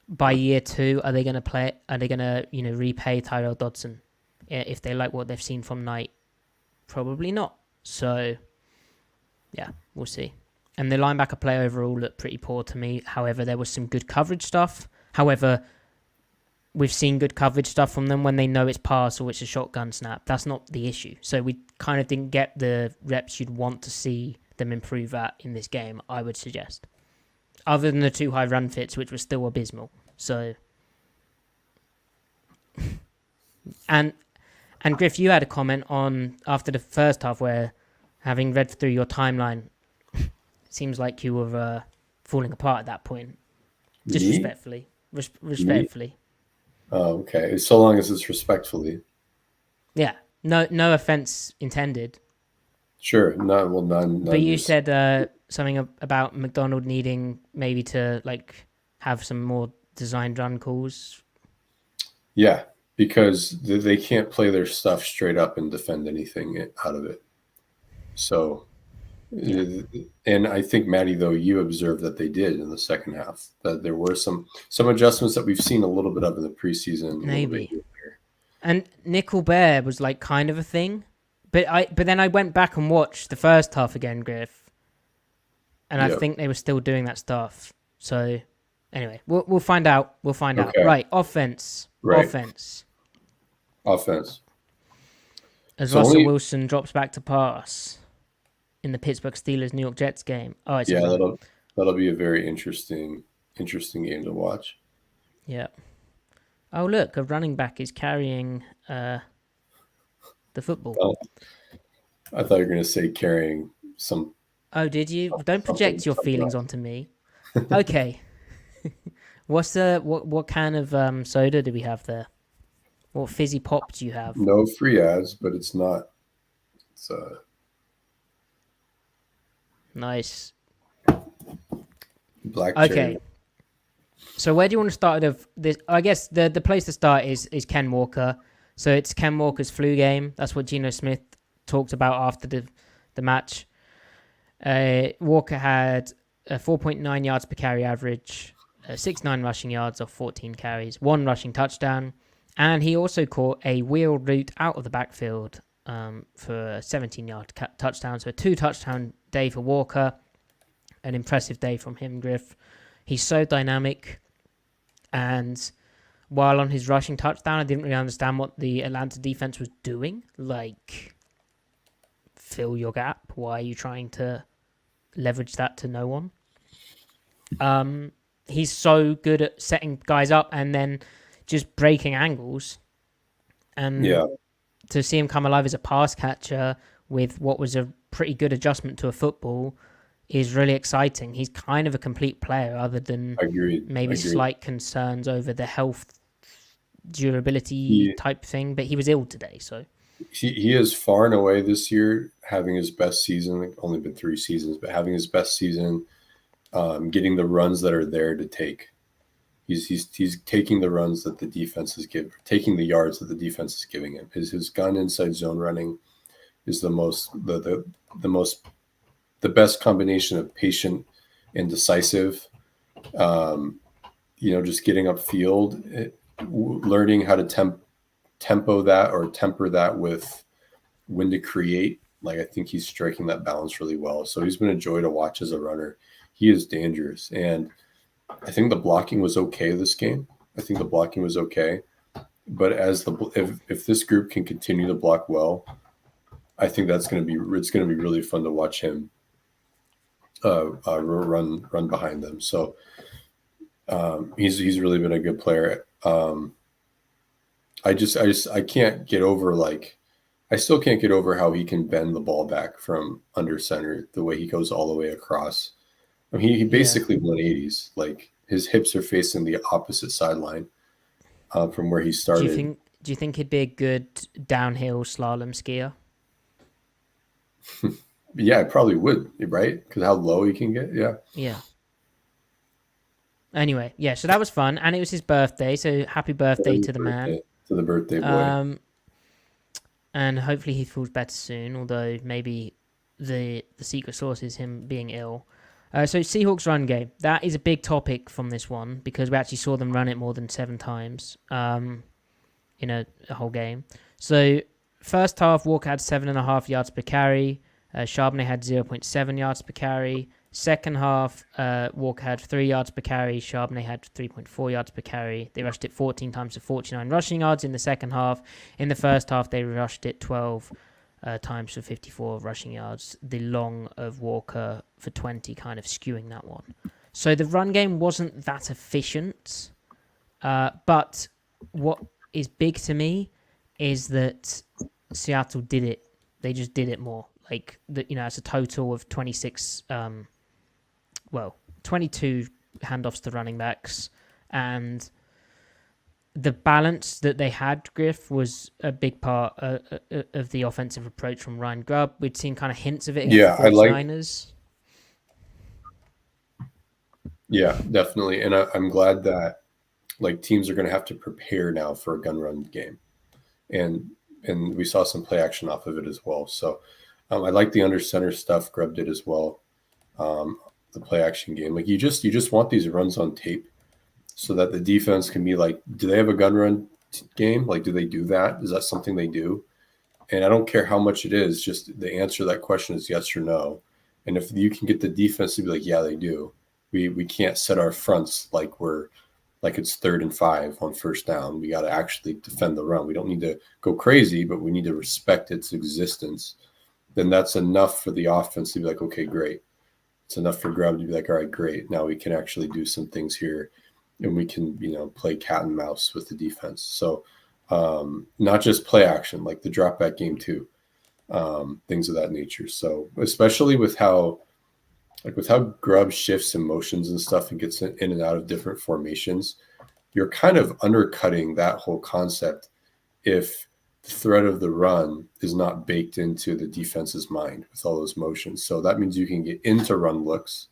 By year 2, are they going to play? Are they going to repay Tyrell Dodson if they like what they've seen from Knight? Probably not. So yeah, we'll see. And the linebacker play overall looked pretty poor to me. However, there was some good coverage stuff. However, we've seen good coverage stuff from them when they know it's pass or it's a shotgun snap. That's not the issue. So we kind of didn't get the reps you'd want to see them improve at in this game, I would suggest. Other than the 2 high run fits, which were still abysmal. So, and Griff, you had a comment on after the first half where, having read through your timeline, it seems like you were falling apart at that point. Just respectfully. Respectfully. Oh, okay. So long as it's respectfully. Yeah. No offense intended. Sure. None. But you said something about McDonald needing maybe to like have some more designed run calls. Yeah, because they can't play their stuff straight up and defend anything out of it. So, and I think, Matty, though, you observed that they did in the second half, that there were some adjustments that we've seen a little bit of in the preseason. Maybe. And nickel bear was like kind of a thing. But then I went back and watched the first half again, Griff. And I think they were still doing that stuff. So anyway, we'll find out. We'll find out. Right, offense. Right. Offense. As Russell Wilson drops back to pass in the Pittsburgh Steelers New York Jets game. Oh, it's that'll be a very interesting game to watch. Yeah. Oh, look, a running back is carrying the football. Oh, I thought you were going to say carrying some. Oh, did you? Don't project your feelings onto me. Okay. What can of soda do we have there? What fizzy pop do you have? No free ads, but it's not. It's Nice. black cherry. Okay. So where do you want to start of this? I guess the place to start is Ken Walker. So it's Ken Walker's flu game. That's what Geno Smith talked about after the match. Walker had a 4.9 yards per carry average, 6.9 rushing yards off 14 carries, 1 rushing touchdown, and he also caught a wheel route out of the backfield for a 17-yard touchdown. So a 2-touchdown day for Walker. An impressive day from him, Griff. He's so dynamic. And while on his rushing touchdown, I didn't really understand what the Atlanta defense was doing. Like, fill your gap. Why are you trying to leverage that to no one? He's so good at setting guys up and then just breaking angles. And to see him come alive as a pass catcher with what was a pretty good adjustment to a football is really exciting. He's kind of a complete player other than maybe slight concerns over the health durability type thing, but he was ill today. So he is far and away this year having his best season. Only been 3 seasons, but having his best season, getting the runs that are there to take. He's taking the runs that the defense is giving, taking the yards that the defense is giving him. His gun inside zone running is the best combination of patient and decisive. Just getting upfield, learning how to tempo that or temper that with when to create. Like, I think he's striking that balance really well. So he's been a joy to watch as a runner. He is dangerous. And I think the blocking was okay this game. But if this group can continue to block well, I think it's going to be really fun to watch him run behind them. So he's really been a good player. I can't get over I still can't get over how he can bend the ball back from under center the way he goes all the way across. I mean, he basically 180s. Like, his hips are facing the opposite sideline from where he started. Do you think he'd be a good downhill slalom skier? Yeah, I probably would, right? Because how low he can get. Yeah. Anyway, yeah, so that was fun. And it was his birthday, so happy birthday to the man. To the birthday boy. And hopefully he feels better soon, although maybe the secret sauce is him being ill. So Seahawks run game. That is a big topic from this one because we actually saw them run it more than 7 times in a whole game. So first half, Walker had 7.5 yards per carry. Charbonnet had 0.7 yards per carry. Second half, Walker had 3 yards per carry. Charbonnet had 3.4 yards per carry. They rushed it 14 times for 49 rushing yards in the second half. In the first half, they rushed it 12 times for 54 rushing yards. The long of Walker for 20 kind of skewing that one. So the run game wasn't that efficient. But what is big to me is that Seattle did it. They just did it more. Like, it's a total of 22 handoffs to running backs. And the balance that they had, Griff, was a big part of the offensive approach from Ryan Grubb. We'd seen kind of hints of it against the 49ers. Yeah, definitely. And I'm glad that teams are going to have to prepare now for a gun run game. And we saw some play action off of it as well. So I like the under center stuff Grubb did as well. The play action game. Like, you just want these runs on tape so that the defense can be like, do they have a gun run game? Like, do they do that? Is that something they do? And I don't care how much it is, just the answer to that question is yes or no. And if you can get the defense to be like, yeah, they do. We can't set our fronts like it's 3rd and 5 on first down. We got to actually defend the run. We don't need to go crazy, but we need to respect its existence. Then that's enough for the offense to be like, okay, great. It's enough for Grubb to be like, all right, great. Now we can actually do some things here, and we can, play cat and mouse with the defense. So not just play action, like the drop back game too, things of that nature. So especially with how Grubb shifts and motions and stuff and gets in and out of different formations, you're kind of undercutting that whole concept if the threat of the run is not baked into the defense's mind with all those motions. So that means you can get into run looks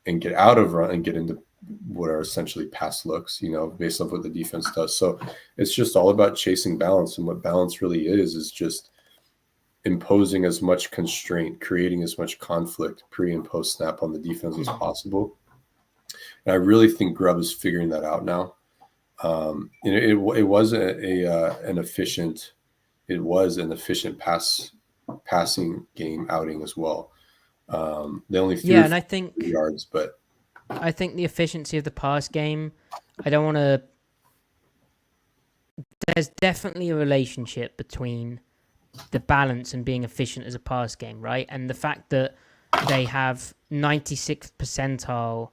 and get out of run and get into what are essentially pass looks, based on what the defense does. So it's just all about chasing balance. And what balance really is just imposing as much constraint, creating as much conflict pre and post snap on the defense as possible. And I really think Grubb is figuring that out now. It was an efficient passing game outing as well. They only threw and I think yards, but I think the efficiency of the pass game, I don't want to. There's definitely a relationship between the balance and being efficient as a pass game, right? And the fact that they have 96th percentile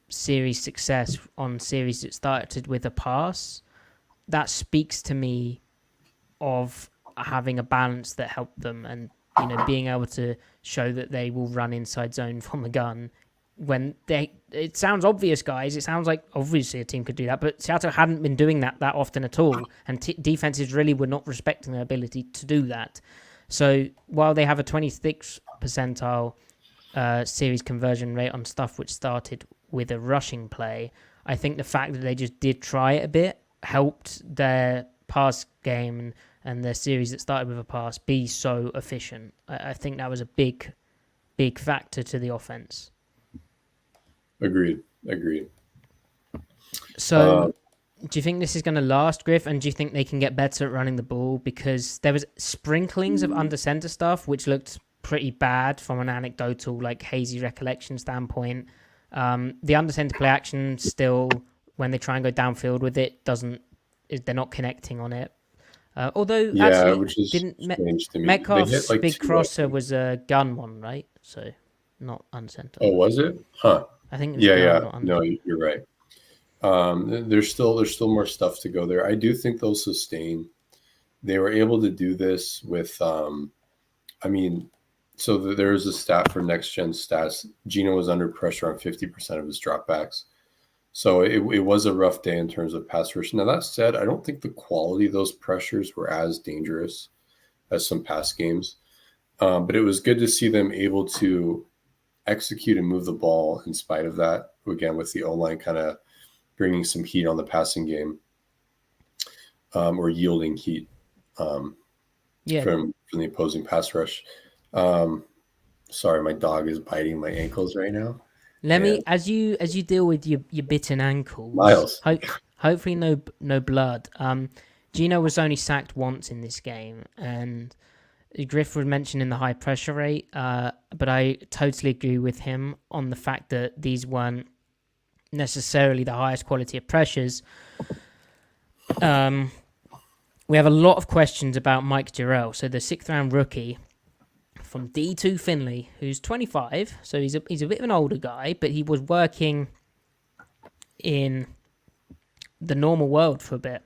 series success on series that started with a pass, that speaks to me of having a balance that helped them, and being able to show that they will run inside zone from the gun when it sounds obvious, guys. It sounds like obviously a team could do that, but Seattle hadn't been doing that often at all, and defenses really were not respecting their ability to do that. So while they have a 26th percentile series conversion rate on stuff which started with a rushing play, I think the fact that they just did try it a bit helped their pass game and their series that started with a pass be so efficient. I think that was a big factor to the offense. Agreed. So do you think this is going to last, Griff? And do you think they can get better at running the ball? Because there was sprinklings of under center stuff, which looked pretty bad from an anecdotal, like hazy recollection standpoint. The under center play action still, when they try and go downfield with it, they're not connecting on it. Although actually, which is strange to me. Metcalf's big crosser was a gun one, right? So not under center. Oh, was it? Huh. I think it was gun, not under. No, you're right. There's still more stuff to go there. I do think they'll sustain. They were able to do this with, so there is a stat for next gen stats. Geno was under pressure on 50% of his dropbacks. So it was a rough day in terms of pass rush. Now that said, I don't think the quality of those pressures were as dangerous as some past games. But it was good to see them able to execute and move the ball in spite of that. Again, with the O-line kind of bringing some heat on the passing game, or yielding heat from the opposing pass rush. Sorry, my dog is biting my ankles right now. Let me, as you deal with your bitten ankles, Miles. Hopefully no blood. Geno was only sacked once in this game, and Griff was mentioning the high pressure rate, but I totally agree with him on the fact that these weren't necessarily the highest quality of pressures. We have a lot of questions about Mike Jerrell, so the 6th round rookie from D2 Finley, who's 25, so he's a bit of an older guy, but he was working in the normal world for a bit.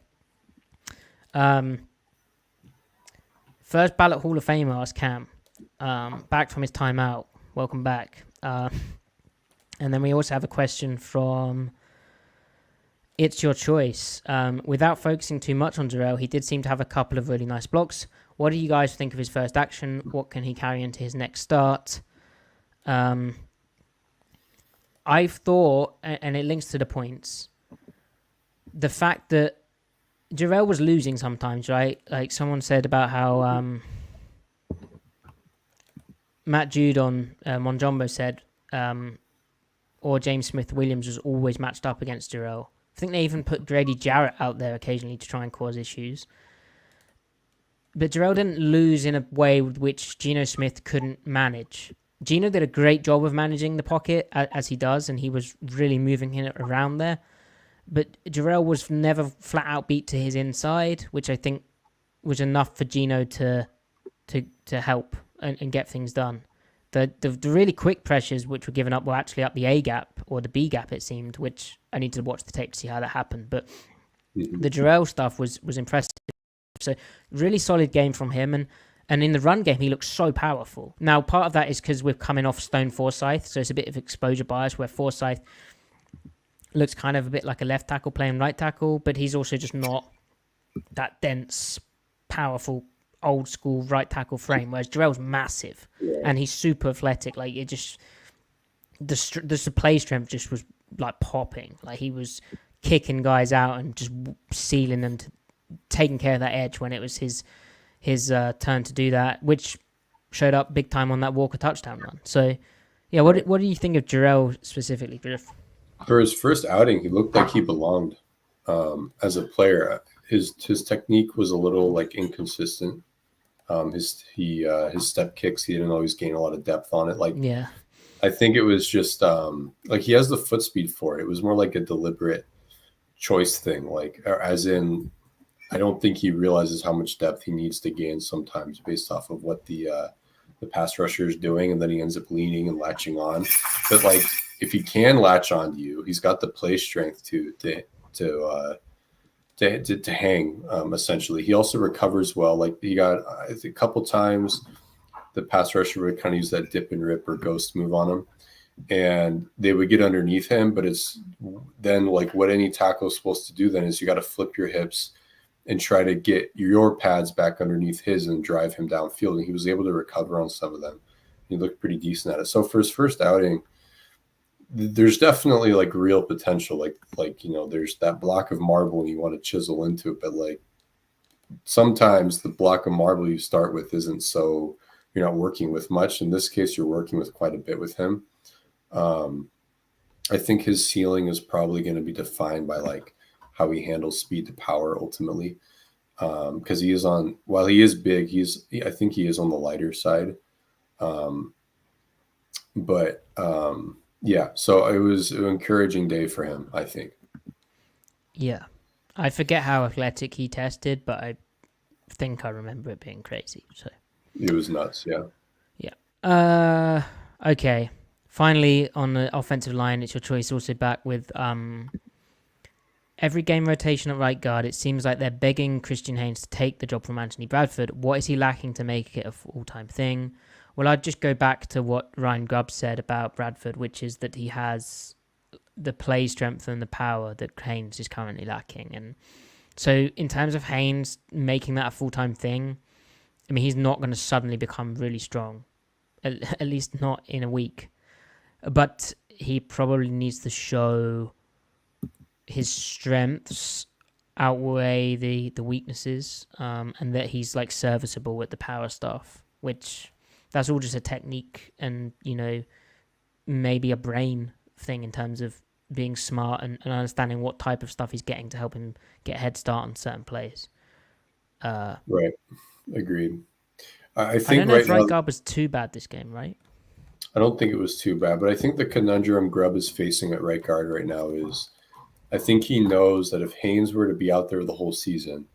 First ballot Hall of Famer, asked Cam, back from his timeout. Welcome back. And then we also have a question from It's Your Choice. Without focusing too much on Jerrell, he did seem to have a couple of really nice blocks. What do you guys think of his first action? What can he carry into his next start? I've thought, and it links to the points, the fact that Jerrell was losing sometimes, right? Like someone said about how Matt Jude on Monjombo said, or James Smith-Williams was always matched up against Jerrell. I think they even put Grady Jarrett out there occasionally to try and cause issues. But Jerrell didn't lose in a way with which Geno Smith couldn't manage. Geno did a great job of managing the pocket, as he does, and he was really moving it around there. But Jerrell was never flat out beat to his inside, which I think was enough for Geno to help and get things done. The really quick pressures which were given up were actually up the A gap or the B gap, it seemed, which I need to watch the tape to see how that happened. But the Jerrell stuff was impressive. So really solid game from him. And in the run game, he looks so powerful. Now, part of that is because we're coming off Stone Forsythe, so it's a bit of exposure bias where Forsythe looks kind of a bit like a left tackle playing right tackle, but he's also just not that dense, powerful, old school right tackle frame, whereas Jerrell's massive and he's super athletic. Like it just the play strength just was like popping. Like he was kicking guys out and just sealing them, taking care of that edge when it was his turn to do that, which showed up big time on that Walker touchdown run. So, yeah, what do you think of Jerrell specifically, Griff? For his first outing, he looked like he belonged as a player. His technique was a little like inconsistent. His step kicks, he didn't always gain a lot of depth on it. Like, yeah, I think it was just like he has the foot speed for it. It was more like a deliberate choice thing. Like, as in, I don't think he realizes how much depth he needs to gain sometimes based off of what the pass rusher is doing, and then he ends up leaning and latching on. But like, if he can latch on to you, he's got the play strength to hang. Essentially, he also recovers well. Like he got a couple times, the pass rusher would kind of use that dip and rip or ghost move on him, and they would get underneath him. But it's then like what any tackle is supposed to do. Then is you got to flip your hips and try to get your pads back underneath his and drive him downfield. And he was able to recover on some of them. He looked pretty decent at it. So for his first outing, there's definitely like real potential. Like there's that block of marble and you want to chisel into it, but like sometimes the block of marble you start with isn't so you're not working with much. In this case, you're working with quite a bit with him. I think his ceiling is probably going to be defined by like how he handles speed to power ultimately. Because he is while he is big, I think he is on the lighter side. Yeah, so it was an encouraging day for him, I think. Yeah. I forget how athletic he tested, but I think I remember it being crazy. So it was nuts, yeah. Yeah. Okay. Finally, on the offensive line, it's your choice. Also back with every game rotation at right guard. It seems like they're begging Christian Haynes to take the job from Anthony Bradford. What is he lacking to make it a full-time thing? Well, I'd just go back to what Ryan Grubb said about Bradford, which is that he has the play strength and the power that Haynes is currently lacking. And so in terms of Haynes making that a full-time thing, I mean, he's not going to suddenly become really strong, at least not in a week. But he probably needs to show his strengths outweigh the weaknesses, and that he's like serviceable with the power stuff, which that's all just a technique and maybe a brain thing in terms of being smart and understanding what type of stuff he's getting to help him get a head start on certain plays. Right. Agreed. I think I don't know if right now, guard was too bad this game, right? I don't think it was too bad, but I think the conundrum Grubb is facing at right guard right now is I think he knows that if Haynes were to be out there the whole season,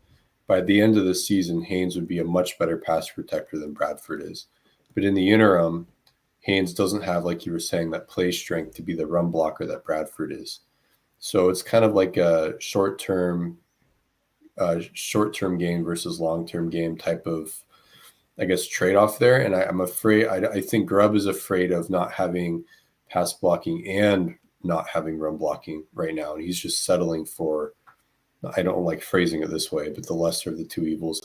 by the end of the season, Haynes would be a much better pass protector than Bradford is. But in the interim, Haynes doesn't have, like you were saying, that play strength to be the run blocker that Bradford is. So it's kind of like a short-term gain versus long-term game type of, I guess, trade-off there. And I'm afraid, I think Grubb is afraid of not having pass blocking and not having run blocking right now. And he's just settling for, I don't like phrasing it this way, but the lesser of the two evils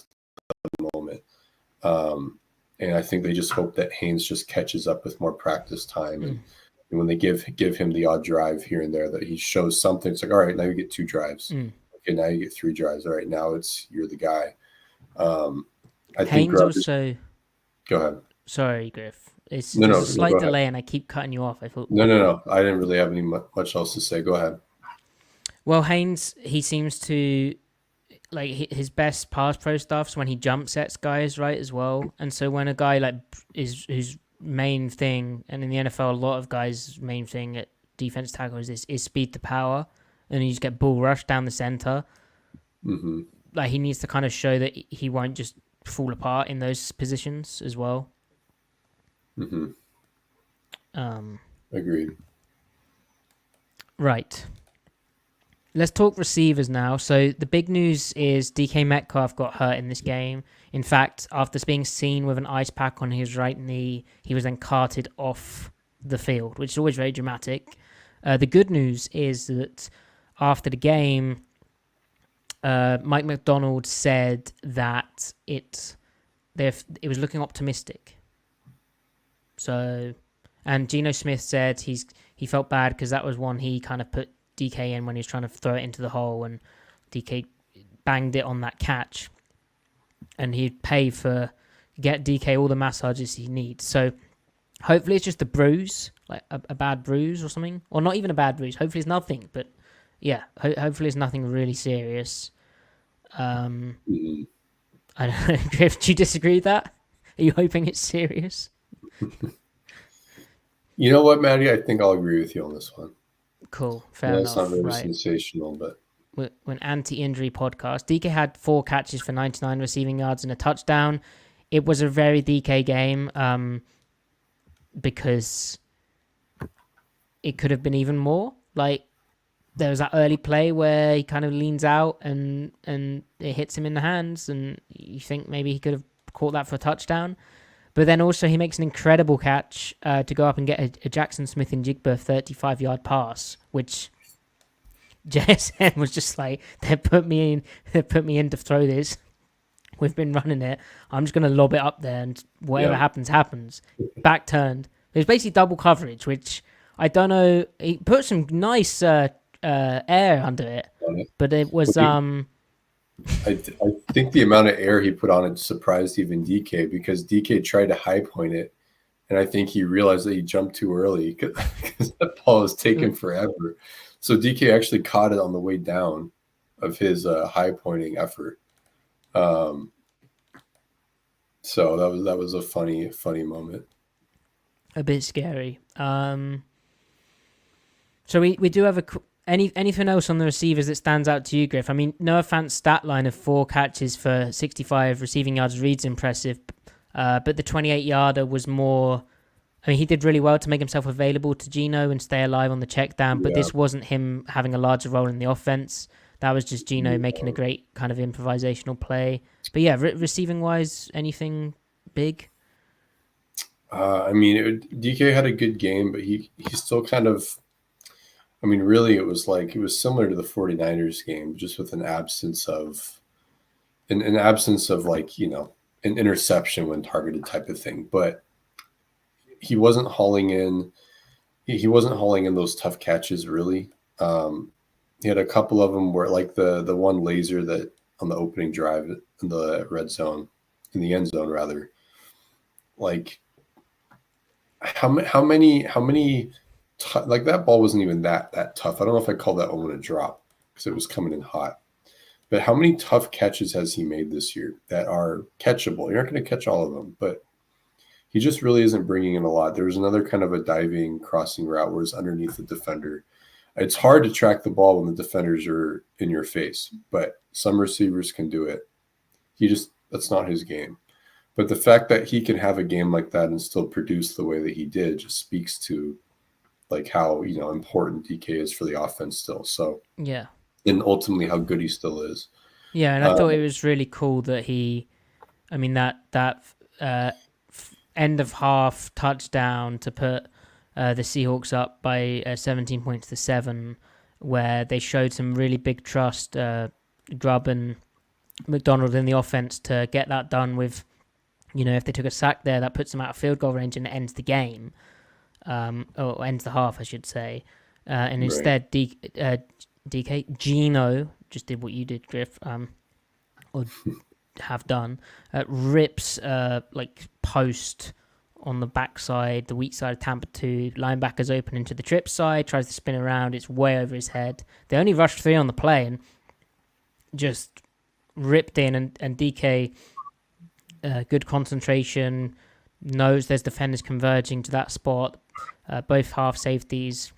at the moment. And I think they just hope that Haynes just catches up with more practice time. And when they give him the odd drive here and there, that he shows something. It's like, all right, now you get 2 drives. Okay, now you get 3 drives. All right, now you're the guy. I think Haynes also. Go ahead. Sorry, Griff. There's No, a slight delay, and I keep cutting you off. I thought. No. I didn't really have much else to say. Go ahead. Well, Haynes, he seems to like his best pass pro stuff's when he jump sets guys, right, as well. And so when a guy like whose main thing, and in the NFL, a lot of guys' main thing at defense tackle is speed to power, and you just get bull rush down the center. Mm-hmm. Like he needs to kind of show that he won't just fall apart in those positions as well. Mm-hmm. Agreed. Right. Let's talk receivers now. So the big news is DK Metcalf got hurt in this game. In fact, after being seen with an ice pack on his right knee, he was then carted off the field, which is always very dramatic. The good news is that after the game, Mike McDonald said that it was looking optimistic. So, and Geno Smith said he felt bad because that was one he kind of put DK in when he was trying to throw it into the hole, and DK banged it on that catch, and he'd pay for get DK all the massages he needs. So hopefully it's just a bruise, like a bad bruise or something, or not even a bad bruise. Hopefully it's nothing, but yeah, hopefully it's nothing really serious. I don't know, Griff, do you disagree with that? Are you hoping it's serious? You know what, Matty? I think I'll agree with you on this one. Cool, fair enough. It's not very right. sensational, but An anti-injury podcast. DK had 4 catches for 99 receiving yards and a touchdown. It was a very DK game because it could have been even more. Like, there was that early play where he kind of leans out and it hits him in the hands, and you think maybe he could have caught that for a touchdown. But then also he makes an incredible catch to go up and get a Jackson Smith and Jigba 35-yard pass, which JSN was just like, they put me in to throw this. We've been running it. I'm just going to lob it up there, and whatever happens, happens. Back turned. It was basically double coverage, which I don't know. He put some nice air under it, but it was... I think the amount of air he put on it surprised even DK, because DK tried to high point it, and I think he realized that he jumped too early because that ball was taking forever. So DK actually caught it on the way down of his high pointing effort. So that was a funny moment. A bit scary. So we do have anything else on the receivers that stands out to you, Griff? I mean, Noah Fant's stat line of 4 catches for 65 receiving yards reads impressive, but the 28-yarder was more... I mean, he did really well to make himself available to Geno and stay alive on the check down, but this wasn't him having a larger role in the offense. That was just Geno making a great kind of improvisational play. But yeah, receiving-wise, anything big? I mean, DK had a good game, but he still kind of... I mean, really, it was similar to the 49ers game, just with an absence of like, you know, an interception when targeted type of thing. But he wasn't hauling in those tough catches, really. He had a couple of them where, like the one laser that on the opening drive in the red zone, in the end zone rather. Like, how many like that ball wasn't even that tough. I don't know if I call that one a drop because it was coming in hot. But how many tough catches has he made this year that are catchable? You're not going to catch all of them, but he just really isn't bringing in a lot. There was another kind of a diving crossing route where it's underneath the defender. It's hard to track the ball when the defenders are in your face, but some receivers can do it. That's not his game. But the fact that he can have a game like that and still produce the way that he did just speaks to like how, you know, important DK is for the offense still. So yeah, and ultimately how good he still is. Yeah, and I thought it was really cool that that end of half touchdown to put the Seahawks up by 17 points to 7, where they showed some really big trust, Grubb and McDonald in the offense to get that done with, you know, if they took a sack there, that puts them out of field goal range and ends the game. Or ends the half, I should say. And instead, DK, Geno just did what you did, Griff, or have done, rips like post on the backside, the weak side of Tampa 2, linebackers open into the trip side, tries to spin around, it's way over his head. They only rushed 3 on the play and just ripped in, and DK, good concentration, knows there's defenders converging to that spot, both half safeties,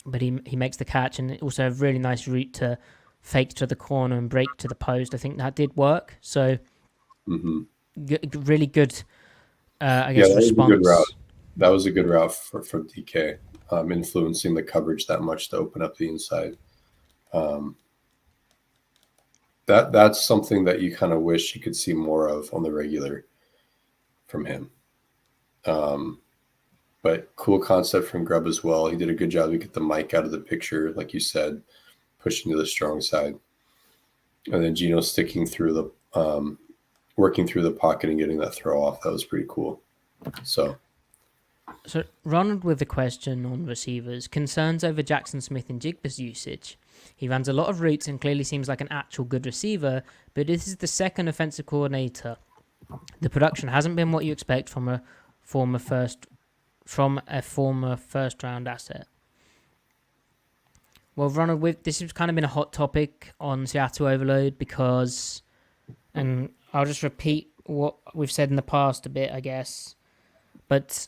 but he makes the catch, and also a really nice route to fake to the corner and break to the post. I think that did work. So really good, I guess, response. That was a good route from DK, influencing the coverage that much to open up the inside. That's something that you kind of wish you could see more of on the regular from him. But cool concept from Grubb as well. He did a good job to get the mic out of the picture, like you said, pushing to the strong side. And then Geno sticking through working through the pocket and getting that throw off. That was pretty cool. So Ronald with a question on receivers. Concerns over Jackson Smith and Jigba's usage. He runs a lot of routes and clearly seems like an actual good receiver, but this is the second offensive coordinator. The production hasn't been what you expect from a former first round asset. Well, Ronald, this has kind of been a hot topic on Seattle Overload because, and I'll just repeat what we've said in the past a bit, I guess, but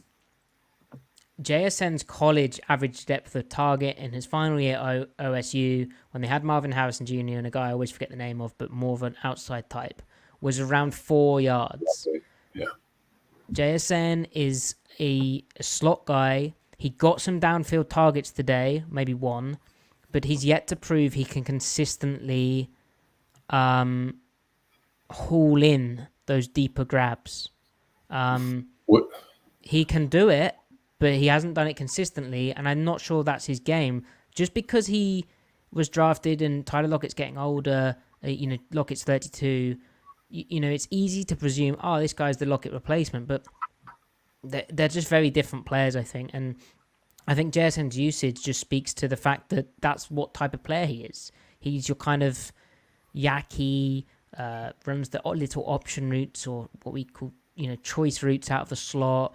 JSN's college average depth of target in his final year at OSU, when they had Marvin Harrison Jr. and a guy I always forget the name of, but more of an outside type, was around 4 yards. Yeah. JSN is a slot guy. He got some downfield targets today, maybe one, but he's yet to prove he can consistently haul in those deeper grabs. What? He can do it, but he hasn't done it consistently, and I'm not sure that's his game. Just because he was drafted and Tyler Lockett's getting older, Lockett's 32, it's easy to presume, oh, this guy's the Lockett replacement, but they're just very different players, I think. And I think JSN's usage just speaks to the fact that that's what type of player he is. He's your kind of yacky, runs the little option routes, or what we call, choice routes out of the slot.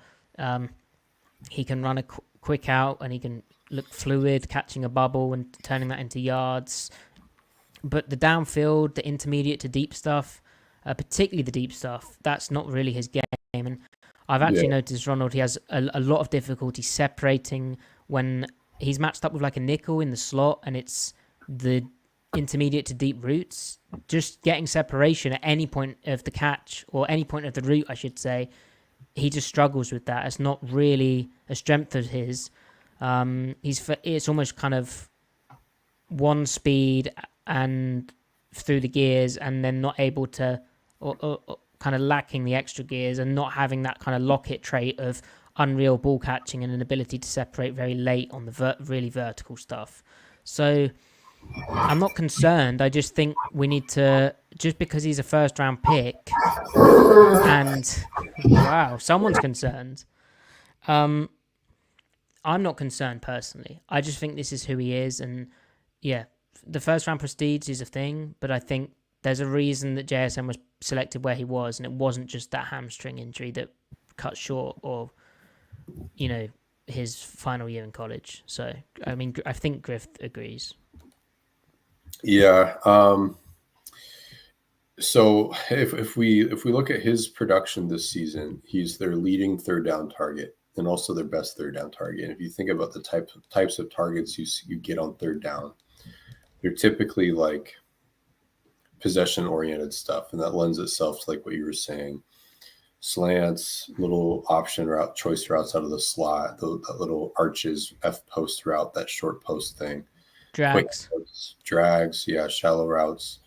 He can run a quick out, and he can look fluid, catching a bubble and turning that into yards. But the downfield, the intermediate to deep stuff, particularly the deep stuff, that's not really his game. And I've actually noticed, Ronald, he has a lot of difficulty separating when he's matched up with like a nickel in the slot, and it's the intermediate to deep routes. Just getting separation at any point of the catch, or any point of the route, I should say, he just struggles with that. It's not really a strength of his. It's almost kind of one speed and through the gears, and then not able to, or kind of lacking the extra gears, and not having that kind of Lockett trait of unreal ball catching and an ability to separate very late on the really vertical stuff. So I'm not concerned. I just think we need to, just because he's a first round pick, and wow, someone's concerned. I'm not concerned personally. I just think this is who he is, and yeah, the first round prestige is a thing, but I think there's a reason that JSN was selected where he was, and it wasn't just that hamstring injury that cut short, or his final year in college. So I mean, I think Griff agrees. Yeah. So if we look at his production this season, he's their leading third down target, and also their best third down target. And if you think about the types of targets you get on third down, they're typically like possession oriented stuff, and that lends itself to like what you were saying, slants, little option route, choice routes out of the slot, that little arches, F post route, that short post thing, Drags, shallow routes,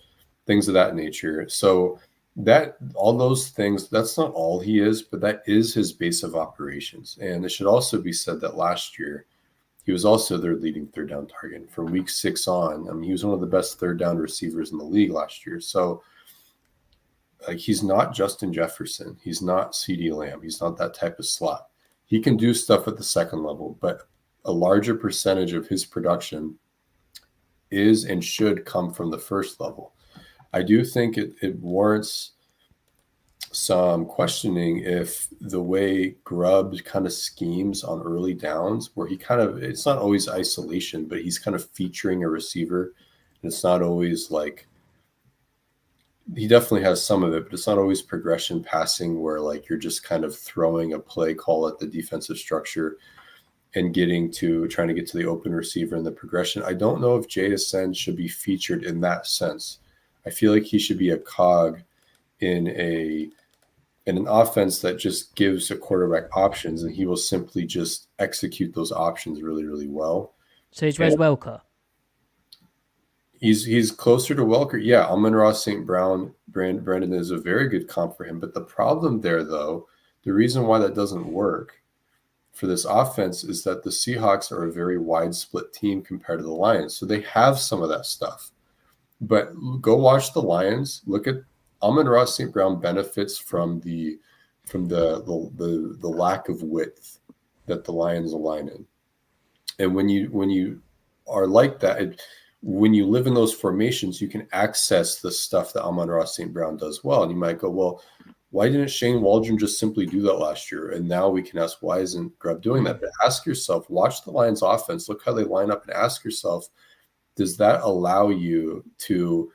things of that nature. So that all those things, that's not all he is, but that is his base of operations. And it should also be said that last year he was also their leading third down target from week 6 on. I mean, he was one of the best third down receivers in the league last year. So like, he's not Justin Jefferson. He's not CeeDee Lamb. He's not that type of slot. He can do stuff at the second level, but a larger percentage of his production is and should come from the first level. I do think it warrants some questioning if the way Grubb kind of schemes on early downs, where he kind of, it's not always isolation, but he's kind of featuring a receiver. And it's not always like, he definitely has some of it, but it's not always progression passing where like you're just kind of throwing a play call at the defensive structure and trying to get to the open receiver in the progression. I don't know if JSN should be featured in that sense. I feel like he should be a cog in an offense that just gives a quarterback options, and he will simply just execute those options really, really well. So he's Wes Welker. He's closer to Welker. Yeah, Amon-Ra St. Brown, Brandon is a very good comp for him. But the problem there, though, the reason why that doesn't work for this offense is that the Seahawks are a very wide split team compared to the Lions. So they have some of that stuff. But go watch the Lions. Look at Amon-Ra St. Brown benefits from the lack of width that the Lions align in. And when you are like that, when you live in those formations, you can access the stuff that Amon-Ra St. Brown does well. And you might go, well, why didn't Shane Waldron just simply do that last year? And now we can ask, why isn't Grubb doing that? But ask yourself, watch the Lions offense, look how they line up, and ask yourself, does that allow you to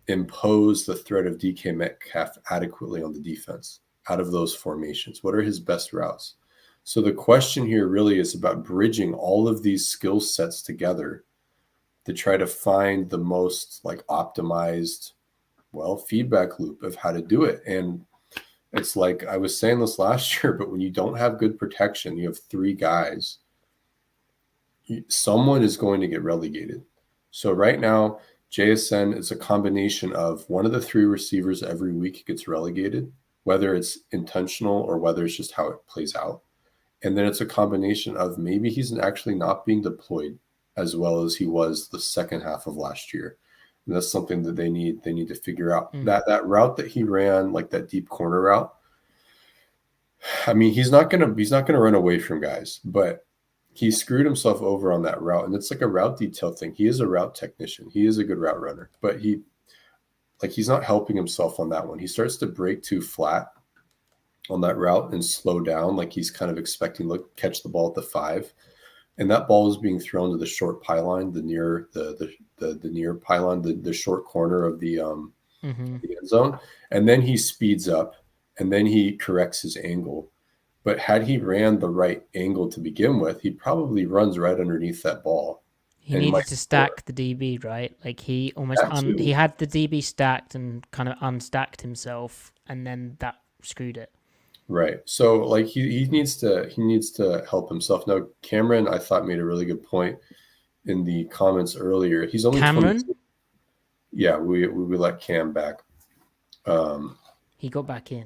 impose the threat of DK Metcalf adequately on the defense out of those formations? What are his best routes? So the question here really is about bridging all of these skill sets together to try to find the most like optimized, feedback loop of how to do it. And it's like I was saying this last year, but when you don't have good protection, you have three guys, someone is going to get relegated. So right now, JSN is a combination of one of the three receivers every week gets relegated, whether it's intentional or whether it's just how it plays out. And then it's a combination of maybe he's actually not being deployed as well as he was the second half of last year. And that's something that they need to figure out. That route that he ran, like that deep corner route, I mean, he's not gonna run away from guys, but he screwed himself over on that route. And it's like a route detail thing. He is a route technician. He is a good route runner, but he's not helping himself on that one. He starts to break too flat on that route and slow down, like he's kind of expecting to catch the ball at the 5. And that ball is being thrown to the short pylon, the near pylon, the short corner of the end zone. And then he speeds up and then he corrects his angle. But had he ran the right angle to begin with, he probably runs right underneath that ball. He needed to stack the DB, right? Like he almost he had the DB stacked and kind of unstacked himself, and then that screwed it. Right. So like he needs to help himself. Now Cameron, I thought, made a really good point in the comments earlier. He's only Cameron? 22. Yeah, we let Cam back. He got back in.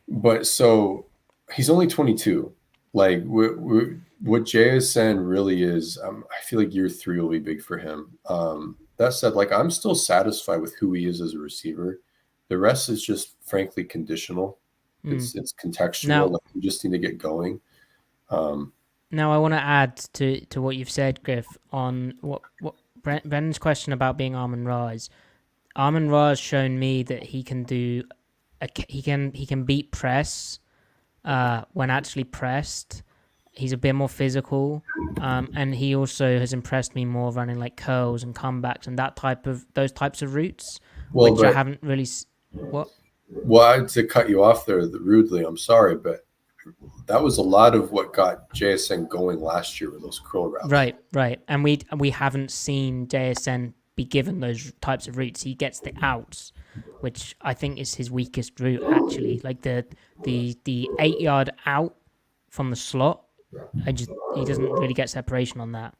But so he's only 22. Like what JSN really is, I feel like year 3 will be big for him. That said, like I'm still satisfied with who he is as a receiver. The rest is just frankly conditional. It's contextual. Now, like you just need to get going. Now I want to add to what you've said, Griff, on what Brennan's question about being Amon-Ra is. Amon-Ra has shown me that he can do he can beat press when actually pressed. He's a bit more physical, and he also has impressed me more running like curls and comebacks and those types of routes, which I haven't really. What? Well, to cut you off there rudely, I'm sorry, but that was a lot of what got JSN going last year with those curl routes. Right. And we haven't seen JSN be given those types of routes. He gets the outs, which I think is his weakest route, actually. Like the 8-yard out from the slot, he doesn't really get separation on that.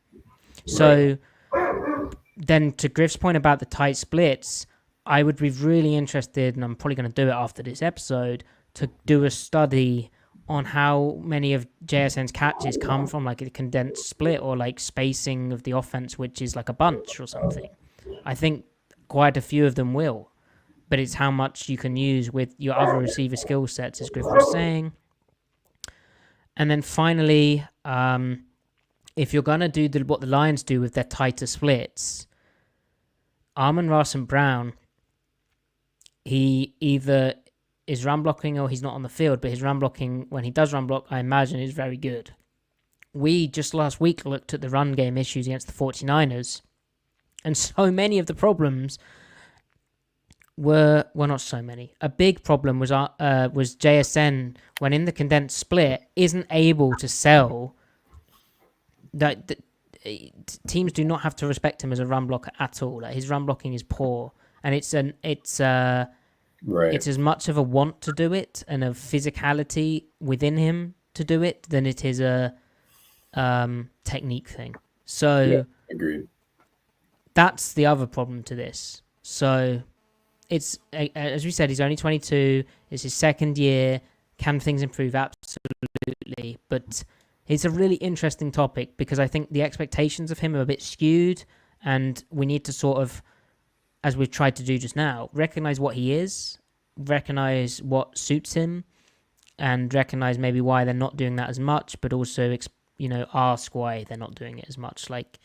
So then to Griff's point about the tight splits, I would be really interested, and I'm probably going to do it after this episode, to do a study on how many of JSN's catches come from like a condensed split or like spacing of the offense, which is like a bunch or something. I think quite a few of them will, but it's how much you can use with your other receiver skill sets, as Griff was saying. And then finally, if you're going to do what the Lions do with their tighter splits, Amon-Ra St. Brown, he either is run blocking or he's not on the field, but his run blocking, when he does run block, I imagine is very good. We just last week looked at the run game issues against the 49ers, and so many of the problems were, well, not so many. A big problem was JSN, when in the condensed split, isn't able to sell that. Teams do not have to respect him as a run blocker at all. Like, his run blocking is poor, and it's as much of a want to do it and a physicality within him to do it than it is a technique thing. So, agreed. That's the other problem to this. So, it's as we said, he's only 22. It's his second year. Can things improve? Absolutely, but it's a really interesting topic because I think the expectations of him are a bit skewed, and we need to sort of as we've tried to do just now, recognize what he is, recognize what suits him, and recognize maybe why they're not doing that as much, but also, ask why they're not doing it as much. Like,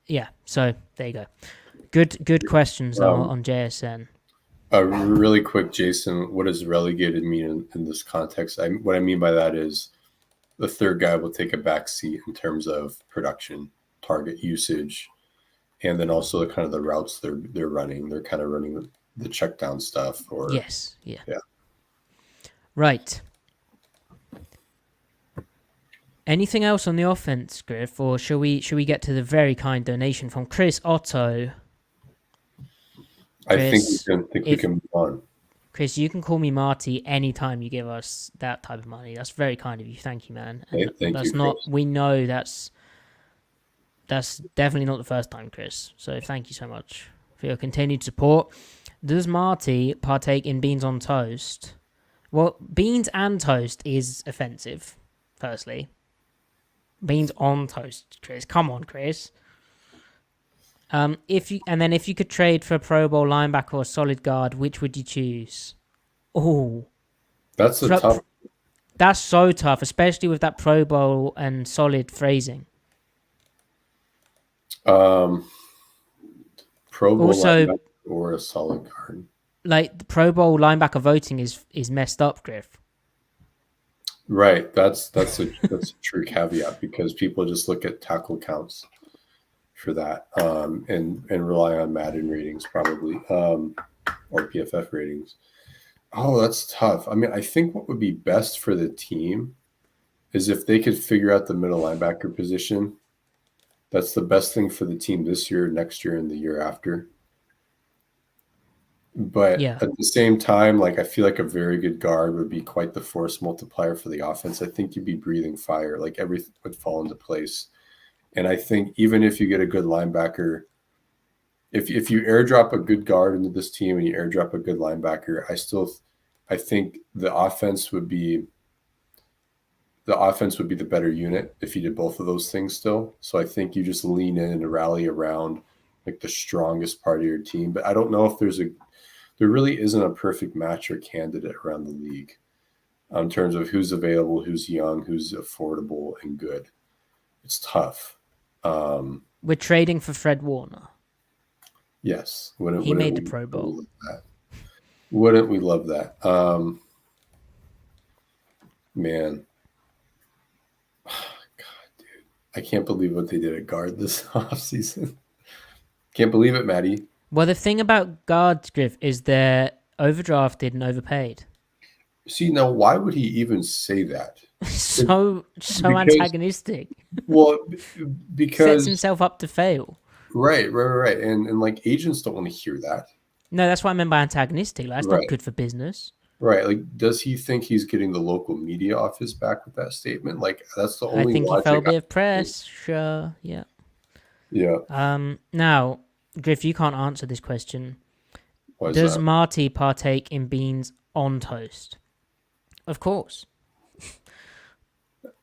yeah. So there you go. Good questions on JSN. Really quick, Jason, what does relegated mean in this context? What I mean by that is the third guy will take a back seat in terms of production, target usage, and then also the kind of the routes they're running. They're kind of running the check down stuff. Or Yes, yeah. Right. Anything else on the offense, Griff, or shall we get to the very kind donation from Chris Otto? Chris, I think we can move on. Chris, you can call me Marty anytime you give us that type of money. That's very kind of you. Thank you, man. And Thank that's you, not. Chris. We know that's definitely not the first time, Chris. So thank you so much for your continued support. Does Marty partake in beans on toast? Well, beans and toast is offensive. Firstly, beans on toast, Chris. Come on, Chris. If you could trade for a Pro Bowl linebacker or solid guard, which would you choose? Oh, that's tough. That's so tough, especially with that Pro Bowl and solid phrasing. Pro Bowl also, linebacker or a solid guard. Like the Pro Bowl linebacker voting is messed up, Griff. Right, that's a true caveat because people just look at tackle counts for that, and rely on Madden ratings probably, or PFF ratings. Oh, that's tough. I mean, I think what would be best for the team is if they could figure out the middle linebacker position. That's the best thing for the team this year, next year, and the year after. But at the same time, like I feel like a very good guard would be quite the force multiplier for the offense. I think you'd be breathing fire, like everything would fall into place. And I think even if you get a good linebacker, if you airdrop a good guard into this team and you airdrop a good linebacker, I think the offense would be the better unit if you did both of those things still. So I think you just lean in and rally around like the strongest part of your team. But I don't know if there really isn't a perfect match or candidate around the league in terms of who's available, who's young, who's affordable and good. It's tough. We're trading for Fred Warner. Yes. He made the Pro Bowl. Wouldn't we love that? Man. God, dude. I can't believe what they did at guard this offseason. Can't believe it, Matty. Well, the thing about guards, Griff, is they're overdrafted and overpaid. See, now why would he even say that? so antagonistic. Well, because sets himself up to fail. Right. And like agents don't want to hear that. No, that's what I meant by antagonistic. Like, that's not good for business. Right. Like, does he think he's getting the local media off his back with that statement? Like, that's the only. I think he felt a bit of pressure. Yeah. Yeah. Now, Griff, you can't answer this question. Does Marty partake in beans on toast? Of course.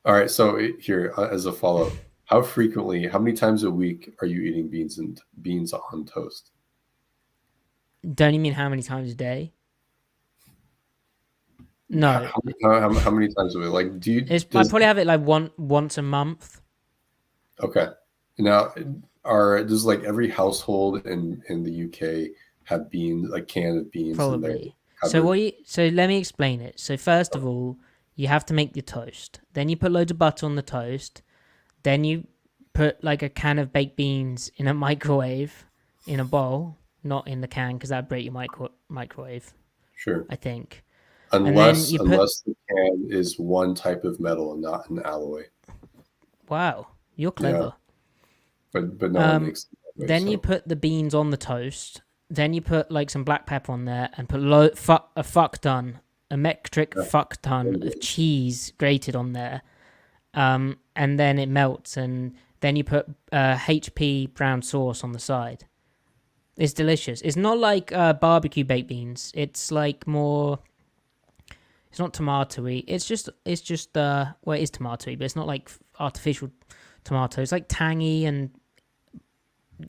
All right. So here, as a follow-up, how many times a week are you eating beans on toast? Don't you mean how many times a day? No. How many times a week? Like, I probably have it like once a month. Okay. Now, does like every household in the UK have beans, like cans of beans? Probably. So let me explain it. So first of all, you have to make your toast. Then you put loads of butter on the toast. Then you put like a can of baked beans in a microwave in a bowl, not in the can because that'd break your microwave. Sure. I think. Unless the can is one type of metal and not an alloy. Wow, you're clever. Yeah. But no one makes it that way, then you put the beans on the toast. Then you put like some black pepper on there and put a metric fuck ton of cheese grated on there. And then it melts, and then you put HP brown sauce on the side. It's delicious. It's not like barbecue baked beans. It's like more. It's not tomatoey. It's just. Well, it is tomatoey, but it's not like artificial tomato. It's like tangy and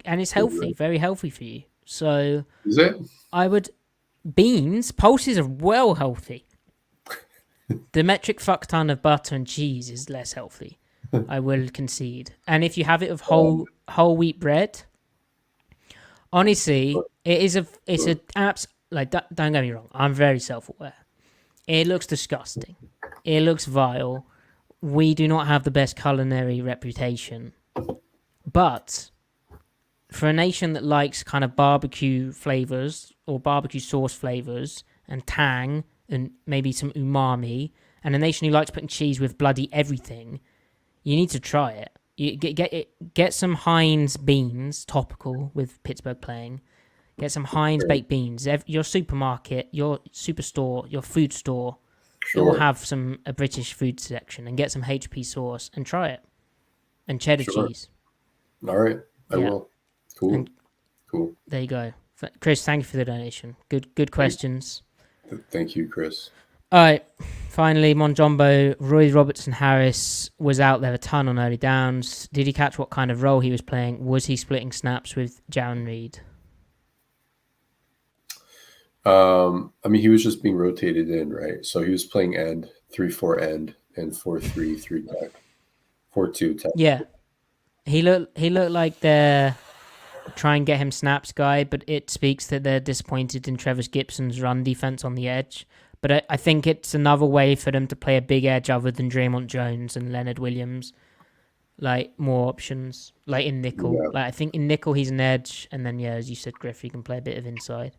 and it's healthy, very healthy for you. So Is it? I would beans, pulses are well healthy. The metric fuck ton of butter and cheese is less healthy. I will concede. And if you have it with whole wheat bread, honestly, it's a apps like don't get me wrong. I'm very self aware. It looks disgusting. It looks vile. We do not have the best culinary reputation, but for a nation that likes kind of barbecue flavors or barbecue sauce flavors and tang and maybe some umami, and a nation who likes putting cheese with bloody everything, you need to try it. You get some Heinz beans, topical with Pittsburgh playing. Get some Heinz baked beans. Your supermarket, your superstore, your food store, it will have a British food section, and get some HP sauce and try it, and cheddar cheese. All right, I will. Cool. Cool. There you go. Chris, thank you for the donation. Good questions. Thank you, Chris. All right. Finally, Monjombo, Roy Robertson Harris was out there a ton on early downs. Did he catch what kind of role he was playing? Was he splitting snaps with Jaron Reed? I mean, he was just being rotated in, right? So he was playing end, 3-4 end, and 4-3, 3 tech, 4-2 tech. Yeah. He looked like they're try and get him snaps guy, but it speaks that they're disappointed in Travis Gibson's run defense on the edge. But I think it's another way for them to play a big edge other than Draymond Jones and Leonard Williams. Like, more options. Like, in nickel. Yeah. Like, I think in nickel, he's an edge. And then, as you said, Griff, he can play a bit of inside.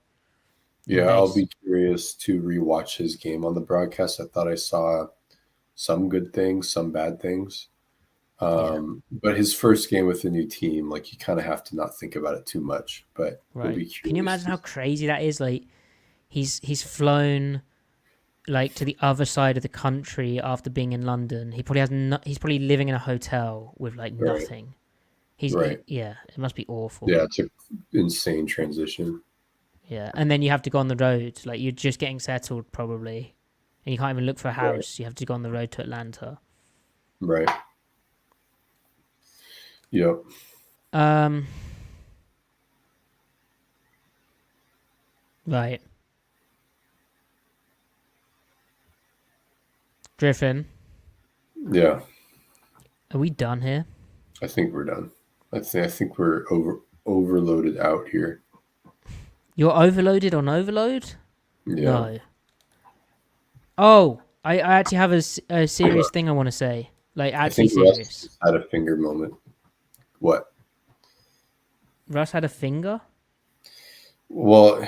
Yeah, I'll be curious to rewatch his game on the broadcast. I thought I saw some good things, some bad things. But his first game with the new team, like, you kind of have to not think about it too much. But right. Can you imagine how crazy that is? Like, he's flown like to the other side of the country after being in London. He probably has he's probably living in a hotel with like nothing. He's it must be awful. Yeah, it's an insane transition. Yeah, and then you have to go on the road. Like, you're just getting settled probably, and you can't even look for a house. Right. You have to go on the road to Atlanta. Right. Yep. Right. Griffin. Yeah. Are we done here? I think we're done. I think we're overloaded out here. You're overloaded on overload? Yeah. No. Oh, I actually have a serious thing I want to say. Like, actually serious. Russ had a finger moment. What? Russ had a finger? Well,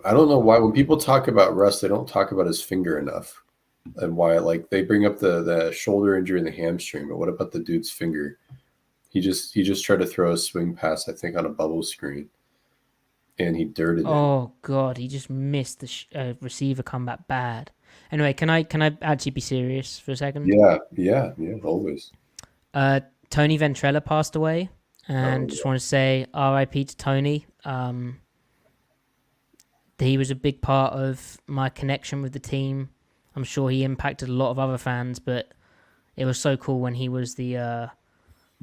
I don't know why when people talk about Russ, they don't talk about his finger enough. And why, like, they bring up the shoulder injury and the hamstring, but what about the dude's finger? He just tried to throw a swing pass, I think, on a bubble screen, and he dirted it. Oh God, he just missed the receiver comeback bad. Anyway, can I actually be serious for a second? Yeah, always. Tony Ventrella passed away, and just want to say R.I.P. to Tony. He was a big part of my connection with the team. I'm sure he impacted a lot of other fans, but it was so cool when he was the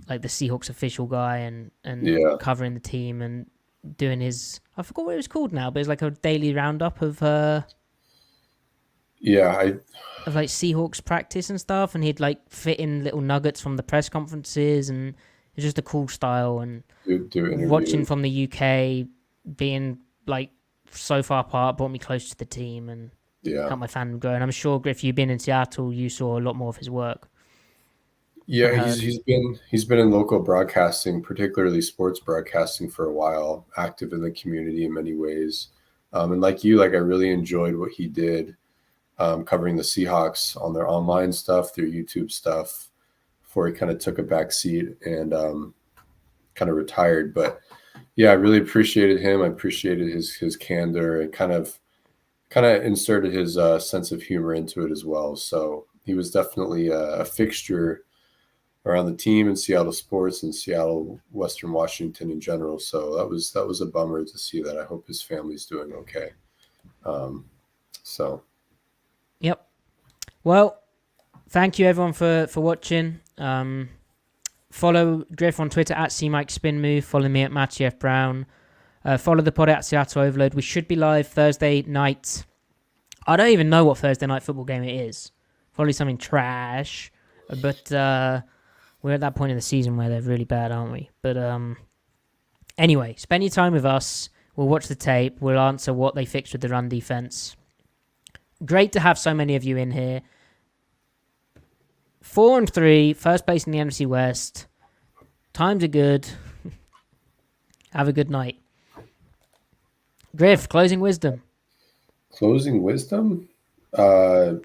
Seahawks official guy and covering the team and doing his, I forgot what it was called now, but it's like a daily roundup of like Seahawks practice and stuff, and he'd like fit in little nuggets from the press conferences, and it was just a cool style. And watching from the UK, being like so far apart, brought me close to the team and helped my fandom grow. And I'm sure, Griff, you've been in Seattle, you saw a lot more of his work. Yeah, he's been in local broadcasting, particularly sports broadcasting, for a while, active in the community in many ways. And like you, like, I really enjoyed what he did covering the Seahawks on their online stuff, their YouTube stuff, before he kind of took a back seat and kind of retired. But yeah, I really appreciated him. I appreciated his candor and kind of inserted his sense of humor into it as well. So he was definitely a fixture around the team in Seattle sports and Seattle, Western Washington in general. So that was a bummer to see that. I hope his family's doing okay. Yep. Well, thank you everyone for watching. Follow Griff on Twitter at CMikeSpinMove. Follow me at Matty F Brown. Follow the pod at Seattle Overload. We should be live Thursday night. I don't even know what Thursday night football game it is. Probably something trash. But we're at that point in the season where they're really bad, aren't we? But anyway, spend your time with us. We'll watch the tape. We'll answer what they fixed with the run defense. Great to have so many of you in here. 4-3, first place in the NFC West. Times are good. Have a good night. Griff, closing wisdom. Closing wisdom? No.